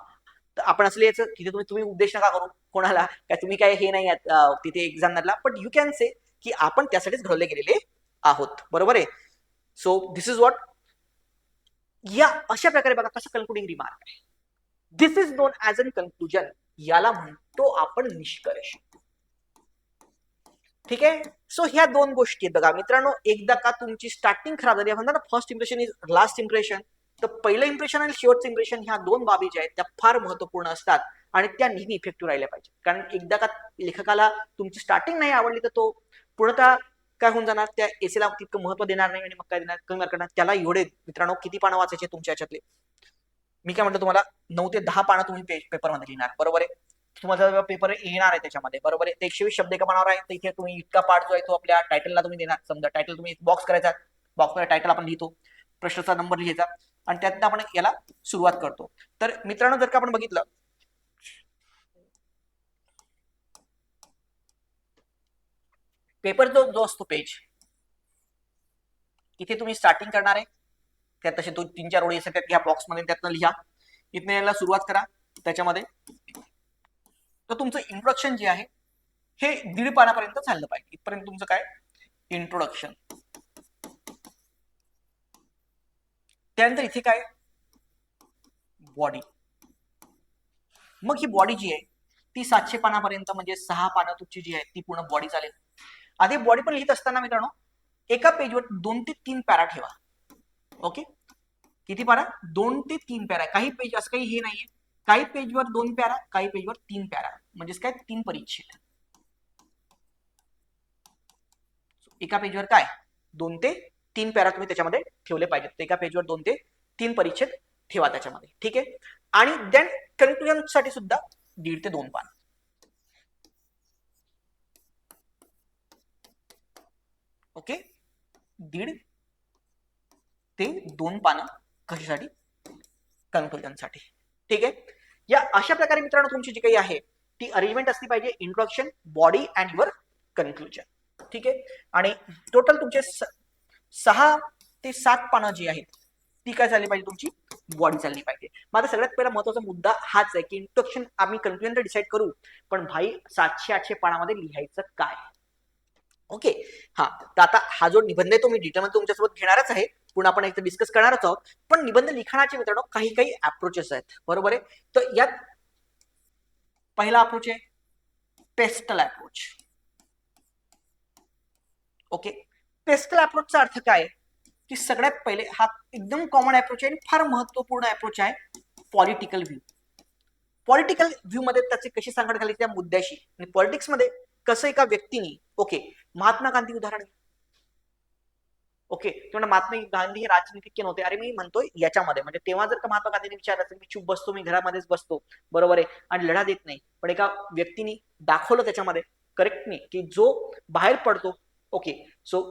तर आपण असं लिहायचं तिथे तुम्ही उद्देश नका करू कोणाला काय तुम्ही काय हे नाही तिथे एक्झामला, पण यू कॅन से की आपण त्यासाठीच घडवले गेलेले आहोत, बरोबर आहे. सो दिस इज व्हॉट, या अशा प्रकारे बघा कसं कन्क्लुडिंग रिमार्क आहे. This is known as an conclusion, याला म्हणतो आपण निष्कर्ष. ठीक आहे. सो ह्या 2 गोष्टी आहेत बघा मित्रांनो. एकदा का तुमची स्टार्टिंग खराब झाली, म्हणतात ना first impression is last impression, तर पहिलं इम्प्रेशन आणि शेवटचं इम्प्रेशन ह्या 2 बाबी ज्या आहेत त्या फार महत्वपूर्ण असतात. आणि त्या नेहमी इफेक्टिव्ह राहिल्या पाहिजे. कारण एकदा का लेखकाला तुमची स्टार्टिंग नाही आवडली तर तो पूर्णतः काय होऊन जाणार, त्या एसेला तितकं महत्व देणार नाही आणि मग काय देणार, कमी मार्क करणार. त्याला एवढे मित्रांनो किती पानं वाचायचे तुमच्या याच्यातले, मी काय म्हणतो तुम्हाला 9 ते 10 पानं तुम्ही पेपरमध्ये लिहिणार, बरोबर आहे. तुम्हाला पेपर येणार आहे त्याच्यामध्ये, बरोबर आहे. 120 शब्द एका पानावर आहे, तर इथे तुम्ही इतका पार्ट जो आहे तो आपल्या टायटलला तुम्ही देणार. समजा टायटल तुम्ही बॉक्स करायचा, बॉक्समध्ये टायटल आपण लिहितो, प्रश्नाचा नंबर लिहायचा आणि त्यातनं आपण याला सुरुवात करतो. तर मित्रांनो जर का आपण बघितलं, पेपर जो असतो पेज, इथे तुम्ही स्टार्टिंग करणार आहे, त्यात तसे 2-3-4 ओळी असतात, ह्या बॉक्समध्ये त्यातनं लिहा, इथनं याला सुरुवात करा. त्याच्यामध्ये तर तुमचं इंट्रोडक्शन जे आहे हे 1.5 पानापर्यंत चाललं पाहिजे. इथपर्यंत तुमचं काय इंट्रोडक्शन. त्यानंतर इथे काय बॉडी. मग ही बॉडी जी आहे ती 700 पानापर्यंत, म्हणजे 6 पानं तुमची जी आहे ती पूर्ण बॉडी चालेल. आधी बॉडी पण लिहित असताना मित्रांनो एका पेजवर 2 ते 3 पॅरा ठेवा. ओके, किती पॅरा? 2 ते 3 पॅरा. काही पेज असं काही हे नाहीये, काही पेजवर 2 पॅरा, काही पेजवर 3 पॅरा, म्हणजेच काय 3 परिच्छेद. एका पेजवर काय 2 ते 3 पॅरा तुम्ही त्याच्यामध्ये ठेवले पाहिजेत. एका पेजवर 2 ते 3 परिच्छेद ठेवा त्याच्यामध्ये, ठीक आहे. आणि देन कन्क्लुजन साठी सुद्धा 1.5 ते 2 पान. ओके, 1.5 ते 2 पानं कशासाठी? कन्क्लुजन साठी, ठीक आहे. या अशा प्रकारे मित्रांनो तुमची जी काही आहे ती अरेंजमेंट असली पाहिजे, introduction, body and your conclusion, ठीक आहे. आणि टोटल तुमचे 6 ते 7 पानं जी आहेत ती काय झाली पाहिजे, तुमची बॉडी चालली पाहिजे. माझा सगळ्यात पहिला महत्वाचा मुद्दा हाच आहे की इंट्रोडक्शन आम्ही कन्क्लुजन तर डिसाईड करू, पण भाई 700-800 पानामध्ये लिहायचं काय. ओके, हा. तर आता हा जो निबंध आहे तो मी डिटेलमध्ये तुमच्यासोबत घेणारच आहे, पुन्हा आपण एकदा डिस्कस करणारच आहोत. पण निबंध लिखाणाचे मित्रांनो काही काही अप्रोचेस आहेत, बरोबर आहे. तर यात पहिला अप्रोच आहे पेस्टल अप्रोच. ओके, पेस्टल अप्रोचचा अर्थ काय आहे की सगळ्यात पहिले हा एकदम कॉमन अप्रोच आहे आणि फार महत्वपूर्ण अप्रोच आहे, पॉलिटिकल व्ह्यू. पॉलिटिकल व्ह्यू मध्ये त्याची कशी सांगड घाली त्या मुद्द्याशी, आणि पॉलिटिक्स मध्ये कसं एका व्यक्तीने, ओके, महात्मा गांधी उदाहरण, ओके, तेव्हा महात्मा गांधी हे राजनीतिज्ञ नव्हते. अरे मी म्हणतोय याच्यामध्ये, म्हणजे तेव्हा जर का महात्मा गांधींनी विचारलं असेल मी चूप बसतो, मी घरामध्येच बसतो, बरोबर आहे, आणि लढा देत नाही, पण एका व्यक्तीने दाखवलं त्याच्यामध्ये, करेक्ट नाही, की जो बाहेर पडतो, ओके, सो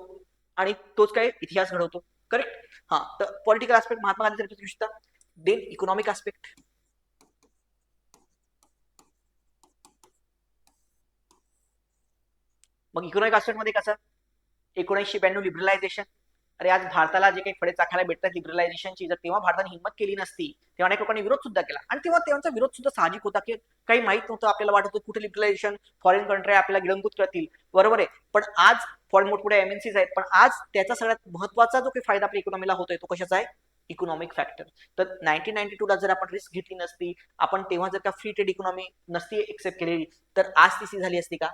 आणि तोच काय इतिहास घडवतो, करेक्ट. हा, तर पॉलिटिकल आस्पेक्ट महात्मा गांधी घेऊ शकता. देन इकॉनॉमिक आस्पेक्ट, मग इकॉनॉमिक आस्पेक्ट मध्ये कसं 1992 लिबरलायझेशन. अरे आज भारताला जे काही फळे चाखायला भेटतात लिबरलायझेशनची, जर तेव्हा भारताने हिंमत केली नसती, तेव्हा अनेक लोकांनी विरोध सुद्धा केला, आणि तेव्हा त्यांचा विरोध सुद्धा साहजिक होता की काही माहित नव्हतं, आपल्याला वाटत होतं कुठे लिबरलायझेशन, फॉरेन कंट्री आपल्याला गिळंकृत करतील, बरोबर आहे. पण आज फॉरेन मोठमोठ्या एमएनसीज आहेत, पण आज त्याचा सगळ्यात महत्वाचा जो काही फायदा आपल्या इकॉनॉमीला होतोय तो कशाचा आहे, इकॉनॉमिक फॅक्टर. तर 1992 ला जर आपण रिस्क घेतली नसती, आपण तेव्हा जर का फ्री ट्रेड इकॉनॉमी नसती एक्सेप्ट केलेली, तर आज ती झाली असती का.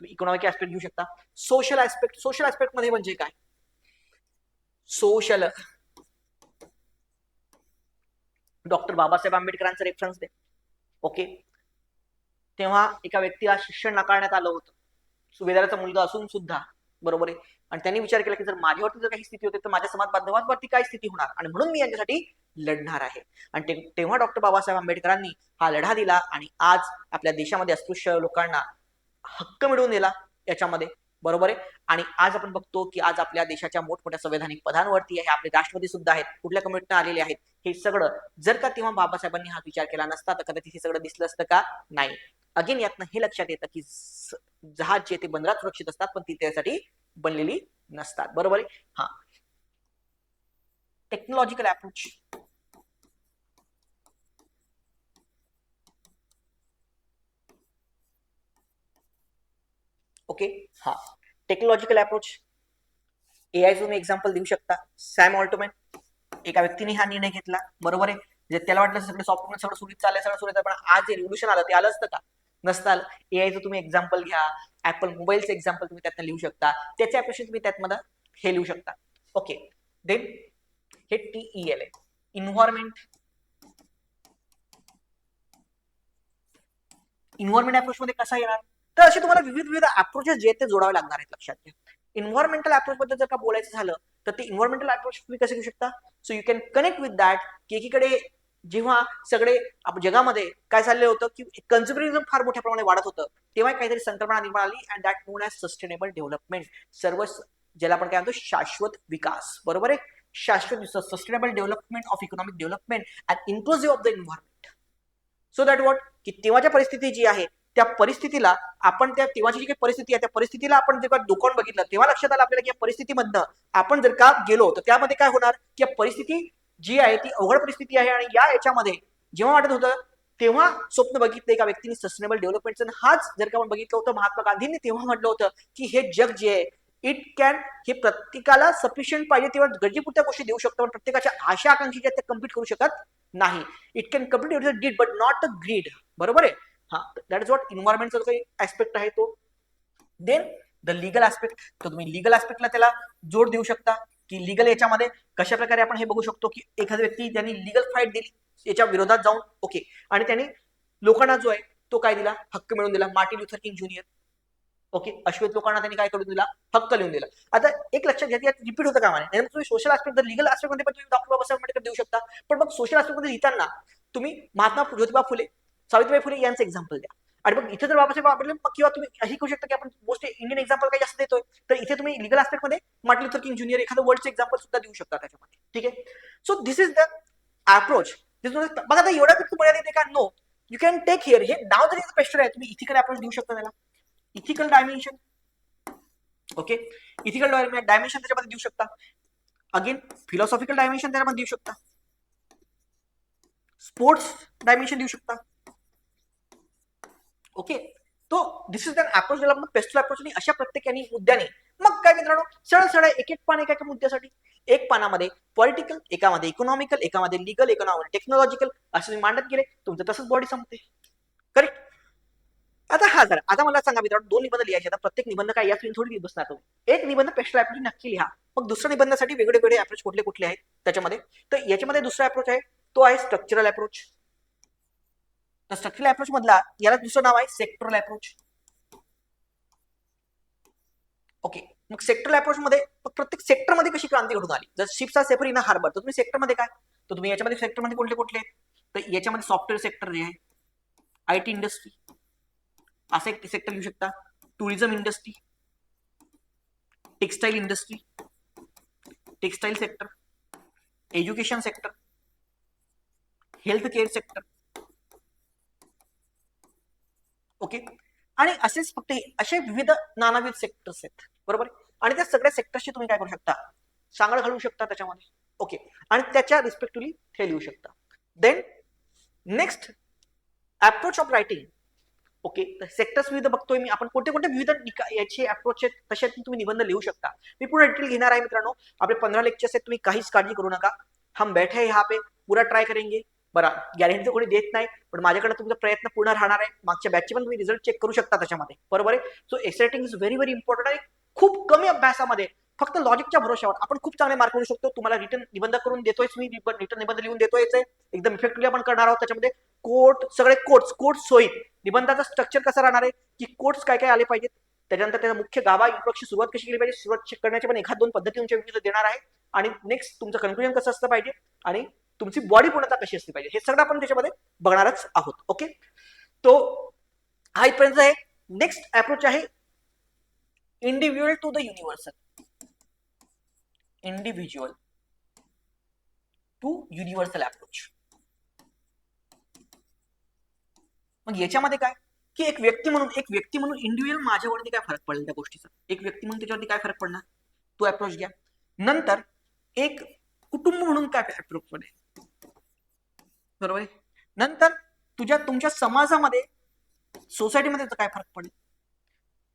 तुम्ही इकॉनॉमिक ऍस्पेक्ट घेऊ शकता. सोशल ऍस्पेक्ट, सोशल ऍस्पेक्ट मध्ये म्हणजे काय, सोशल, डॉक्टर बाबासाहेब आंबेडकरांचा रेफरन्स दे. ओके, तेव्हा एका व्यक्तीला शिक्षण नाकारण्यात आलं होतं, सुभेदाराचा मुलगा असून सुद्धा, बरोबर आहे, आणि त्यांनी विचार केला की जर माझ्यावरती जर काही स्थिती होते तर माझ्या समाज बांधवांवरती काय स्थिती होणार, आणि म्हणून मी यांच्यासाठी लढणार आहे. आणि तेव्हा डॉक्टर बाबासाहेब आंबेडकरांनी हा लढा दिला, आणि आज आपल्या देशामध्ये अस्पृश्य लोकांना हक्क मिळवून दिला याच्यामध्ये, बरोबर आहे. आणि आज आपण बघतो की आज आपल्या देशाच्या मोठमोठ्या संवैधानिक पदांवरती आहे, आपले राष्ट्रपती सुद्धा आहेत, कुठल्या कमिटीने आलेले आहेत, हे सगळं जर का तेव्हा बाबासाहेबांनी हा विचार केला नसता तर कदाचित हे सगळं दिसलं असतं का, नाही. अगेन यातनं हे लक्षात येतं की जहाज जे ते बंदरात सुरक्षित असतात, पण ती त्यासाठी बनलेली नसतात, बरोबर आहे. हा, टेक्नॉलॉजिकल अप्रोच. ओके, हा, टेक्नॉलॉजिकल अप्रोच, एआय तुम्ही एक्झाम्पल देऊ शकता. सॅम ऑल्टमॅन, एका व्यक्तीने हा निर्णय घेतला, बरोबर आहे, म्हणजे त्याला वाटलं सगळं सॉफ्टवेअर सगळं सुरळीत चाललंय, सगळं सुरळीत, पण आज जे रिव्होल्युशन आलं ते आलं असतं का, नसतं आलं. एआयचं तुम्ही एक्झाम्पल घ्या, ऍपल मोबाईलचं एक्झाम्पल तुम्ही त्यातनं लिहू शकता, त्याच्या अपेक्षा तुम्ही त्यातमध्ये हे लिहू शकता. ओके, देन हे TEL आहे, इन्व्हायरमेंट, इन्व्हायरमेंट अप्रोच मध्ये कसा येणार, तर असे तुम्हाला विविध विविध अप्रोचेस जे ते जोडावे लागणार आहेत. लक्षात घ्या. इन्व्हायरमेंटल अप्रोच बद्दल जर का बोलायचं झालं तर ते इन्व्हायरमेंटल अप्रोच तुम्ही कसे घेऊ शकता. So you can connect with that की एकीकडे जेव्हा सगळे जगामध्ये काय चाललं होतं की कन्झ्युमरिझम फार मोठ्या प्रमाणात वाढत होतं, तेव्हा काहीतरी संकल्पना निर्माण आली and that non as sustainable development. सर्व ज्याला आपण काय म्हणतो शाश्वत विकास. बरोबर आहे. शाश्वत sustainable development of economic development and inclusive of the environment. So that what की तेव्हाच्या परिस्थिती जी आहे त्या परिस्थितीला आपण त्या तेव्हाची जी काही परिस्थिती आहे त्या परिस्थितीला आपण जेव्हा डोकावून बघितलं तेव्हा लक्षात आलं आपल्याला की या परिस्थितीमधनं आपण जर का गेलो तर त्यामध्ये काय होणार की परिस्थिती जी आहे ती अवघड परिस्थिती आहे आणि या याच्यामध्ये जेव्हा वाटत होतं तेव्हा स्वप्न बघितलं एका व्यक्तीने सस्टेनेबल डेव्हलपमेंटचं. हाच जर का आपण बघितलं होतं महात्मा गांधींनी तेव्हा म्हटलं होतं की हे जग जे आहे इट कॅन हे प्रत्येकाला सफिशियंट पाहिजे तेव्हा गरजेपुरत्या गोष्टी देऊ शकतो पण प्रत्येकाच्या आशा आकांक्षी ज्या त्या कम्प्लीट करू शकत नाही. It can complete did but not agreed. बरोबर आहे. हा, दॅट इज वॉट इन्व्हायरमेंटचा जो काही ऍस्पेक्ट आहे तो. देन द लिगल ऍस्पेक्ट, तर तुम्ही लिगल ऍस्पेक्टला त्याला जोड देऊ शकता की लिगल याच्यामध्ये कशा प्रकारे आपण हे बघू शकतो की एखादी व्यक्ती त्यांनी लिगल फाईट दिली याच्या विरोधात जाऊन. ओके. आणि त्यांनी लोकांना जो आहे तो काय दिला हक्क मिळवून दिला. Martin Luther King Junior. Okay. अश्वेत लोकांना त्यांनी काय करून दिला हक्क लिहून दिला. आता एक लक्षात घ्या यात रिपीट होतं कामा नये. तुम्ही सोशल ऍस्पेक्ट लिगल ऍस्पेक्ट मध्ये पण तुम्ही डॉक्टर बाबासाहेब आंबेडकर देऊ शकता पण मग सोशल ऍस्पेक्ट मध्ये लिहिताना तुम्ही महात्मा ज्योतिबा फुले सावित्रीबाई फुले यांचं एक्झाम्पल द्या. आणि मग इथे जर बाबासाहेब आंबेडकर किंवा तुम्ही हे करू शकता की आपण मोस्ट इंडियन एक्झाम्पल काही जास्त देतोय तर इथे तुम्ही लिगल ऍस्पेक्ट मध्ये मार्टिन लुथर किंग ज्युनियर एखादं वर्ल्डचं एक्झाम्पल सुद्धा देऊ शकता त्याच्यामध्ये. ठीक आहे. So this is the approach. बघा आता एवढ्या तुम्हाला येते का no you can take here हे नाव जरी स्पेशल आहे तुम्ही इथिकल अप्रोच देऊ शकता त्याला. Ethical dimension. Okay. Ethical dimension त्याच्यामध्ये देऊ शकता. अगेन फिलॉसॉफिकल डायमेन्शन त्याच्यामध्ये देऊ शकता. स्पोर्ट्स डायमेन्शन देऊ शकता. ओके. तो this is an approach development pastel approach. आणि अशा प्रत्येकाने मुद्द्याने मग काय मित्रांनो सरळ सरळ एक एक पान एका मुद्द्यासाठी एक पानामध्ये पॉलिटिकल एकामध्ये इकॉनॉमिकल एकामध्ये लिगल एकामध्ये टेक्नॉलॉजिकल असं मांडत गेले तुमचं तसंच बॉडी संपते. करेक्ट. आता हा जरा आता मला सांगा मित्रांनो दोन निबंध लिहायचे. आता प्रत्येक निबंध काय या स्क्रीन थोडी लिहित बसणार तुम्ही. एक निबंध पेस्टल अप्रोच नक्की लिहा. मग दुसऱ्या निबंधासाठी वेगळे वेगळे अप्रोच कुठले कुठले आहेत त्याच्यामध्ये. तर याच्यामध्ये दुसरा अप्रोच आहे तो आहे स्ट्रक्चरल अप्रोच. तर स्ट्रक्चरल अप्रोच मधला याला दुसरं नाव आहे सेक्टरल अप्रोच. ओके. मग सेक्टरल अप्रोच मध्ये प्रत्येक सेक्टर मध्ये कशी क्रांती घडून आली. जर ships are safer in a harbour तर तुम्ही सेक्टर मध्ये काय तर तुम्ही याच्यामध्ये सेक्टर मध्ये कुठले कुठले तर याच्यामध्ये सॉफ्टवेअर सेक्टर जे आहे आयटी इंडस्ट्री असं एक सेक्टर घेऊ शकता. Tourism industry textile industry textile sector education sector health care sector. Okay. आणि असेच फक्त असे विविध नानाविध सेक्टर्स आहेत. बरोबर. आणि त्या सगळ्या सेक्टर्सची तुम्ही काय करू शकता सांगड घालू शकता त्याच्यामध्ये. ओके. आणि त्याच्या रिस्पेक्टिव्हली हे लिहू शकता. Then next approach of writing. Okay. तर सेक्टर्स विविध बघतोय मी आपण कोणते कोणते विविध याचे अप्रोच आहेत तसे तुम्ही निबंध लिहू शकता. मी पूर्ण डिटेल घेणार आहे मित्रांनो. आपले 15 लेक्चर्स आहेत तुम्ही काहीच काळजी करू नका. हम बैठे हैं यहाँ पे पूरा ट्राय करेंगे. बरं गॅरंटी तर कोणी देत नाही पण माझ्याकडे तुमचा प्रयत्न पूर्ण राहणार आहे. मागच्या बॅचचे पण तुम्ही रिझल्ट चेक करू शकता त्याच्यामध्ये. बरोबर आहे. So essay writing is very very important आहे. खूप कमी अभ्यासामध्ये फक्त लॉजिकच्या भरोश्यावर आपण खूप चांगले मार्क मिळवू शकतो. तुम्हाला रिटर्न निबंध करून देतोय मी रिटर्न निबंध लिहून देतोय एकदम इफेक्टिव्हली आपण करणार आहोत. त्याच्यामध्ये कोट सगळे कोट्स सोयीत निबंधाचा स्ट्रक्चर कसा राहणार आहे की कोट्स काय काय आले पाहिजेत त्याच्यानंतर त्याचा मुख्य गाभा इंट्रोडक्शन सुरुवात कशी केली पाहिजे सुरुवात करण्याच्या पण एखाद दोन पद्धती तुमच्या विविध देणार आहे. आणि नेक्स्ट तुमचं कन्क्लुजन कसं असलं पाहिजे आणि तुमची बॉडी पूर्णता कशी असली पाहिजे हे सगळं आपण त्याच्यामध्ये बघणारच आहोत. ओके. तो हा इथपर्यंत आहे. नेक्स्ट अप्रोच आहे individual to the universal. Individual to universal approach. मग याच्यामध्ये काय की एक व्यक्ती म्हणून इंडिव्हिज्युअल माझ्यावरती काय फरक पडेल त्या गोष्टीचा एक व्यक्ती म्हणून त्याच्यावरती काय फरक पडणार तो अप्रोच घ्या. नंतर एक कुटुंब म्हणून काय अप्रोच पडेल. बरोबर. नंतर तुमच्या समाजामध्ये सोसायटीमध्ये काय फरक पडेल.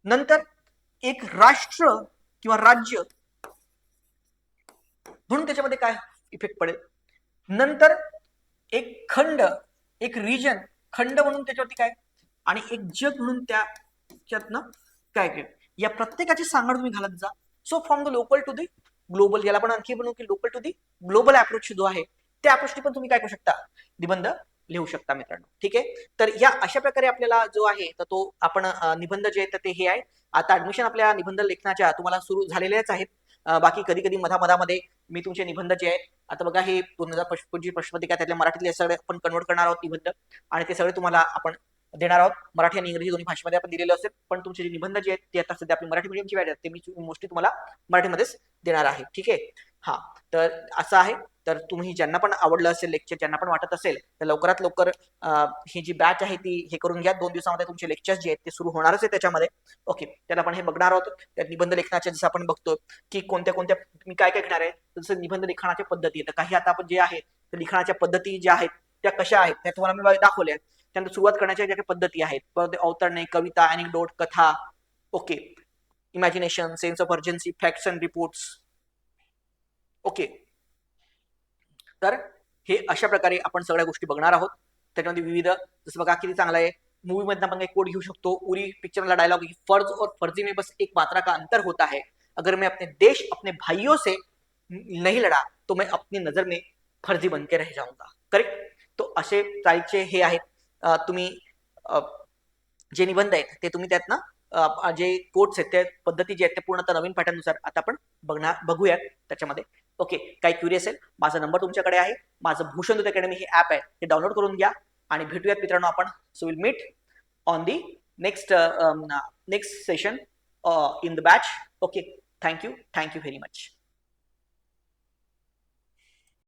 नंतर एक राष्ट्र किंवा राज्य म्हणून त्याच्यामध्ये काय इफेक्ट पडेल. नंतर एक खंड एक रिजन खंड म्हणून त्याच्यावरती काय आणि एक जग म्हणून त्याच्यातनं काय काय या प्रत्येकाची सांगड तुम्ही घालत जा. So from the local to the global याला पण आणखी म्हणून की local to the global approach जो आहे त्या अप्रोचने पण तुम्ही काय करू शकता निबंध लिहू शकता मित्रांनो. ठीक आहे. तर या अशा प्रकारे आपल्याला जो आहे तर तो आपण निबंध जे आहेत तर ते हे आहे. आता ऍडमिशन आपल्या निबंध लेखनाच्या तुम्हाला सुरू झालेल्याच आहेत. बाकी कधी-कधी मधामधामध्ये मी तुमचे निबंध जे आहेत, आता बघा हे 2025 जी प्रश्नपत्रिका आहे त्यातल्या मराठीतले सगळे आपण कन्व्हर्ट करणार आहोत निबंध आणि ते सगळे तुम्हाला आपण देणार आहोत. मराठी आणि इंग्रजी दोन्ही भाषेमध्ये आपण दिलेलं असेल, पण तुमचे जे निबंध जे आहेत ते आता सध्या आपली मराठी मीडियमची बॅच आहेत ते मी मोस्टली तुम्हाला मराठीमध्येच देणार आहे. ठीक आहे. हां, तर असं आहे. तर तुम्ही ज्यांना पण आवडलं असेल लेक्चर, ज्यांना पण वाटत असेल, तर लवकरात लवकर ही जी बॅच आहे ती हे करून घ्या. 2 दिवसामध्ये तुमचे लेक्चर्स जे आहेत ते सुरू होणारच आहे त्याच्यामध्ये. ओके. त्यात आपण हे बघणार आहोत. त्यात निबंध लेखनाचे जसं आपण बघतो, की कोणत्या-कोणत्या मी काय-काय घेणार आहे. जसं निबंध लिखाणाच्या पद्धती. तर काही आता आपण जे आहे, तर लिखाणाच्या पद्धती ज्या आहेत, त्या कशा आहेत, त्या तुम्हाला मी दाखवल्या. त्यानंतर सुरुवात करण्याच्या ज्या काही पद्धती आहेत, परत अवतरणे, कविता, अॅनेक्डोट, कथा, okay. Imagination, sense of urgency, facts and reports. Okay. तर हे अशा प्रकारे आपण सगळ्या गोष्टी बघणार आहोत. त्याच्यामध्ये विविध जसं बघा किती चांगलं आहे. मूवी मधनं आपण एक कोड घेऊ शकतो. उरी पिक्चर मधला डायलॉग फर्ज और फर्जी में बस एक मात्रा का अंतर होता है. अगर मैं अपने देश अपने भाइयों से नहीं लढा तो मैं अपनी नजर में फर्जी बन के रह जाऊंगा. करेक्ट. तो असे टाईपचे हे आहेत. तुम्ही जे निबंध आहेत ते तुम्ही त्यात ना जे कोट्स आहेत त्या पद्धती जे आहेत ते पूर्णतः नवीन पाठानुसार आता आपण बघूयात त्याच्यामध्ये. ओके. काही क्युरियस असेल माझा नंबर तुमच्याकडे आहे. माझं भूषण दूत अकॅडमी हे ऍप आहे ते डाउनलोड करून घ्या आणि भेटूयात मित्रांनो आपण. So will meet on the next next session in the batch. Okay. Thank you very much.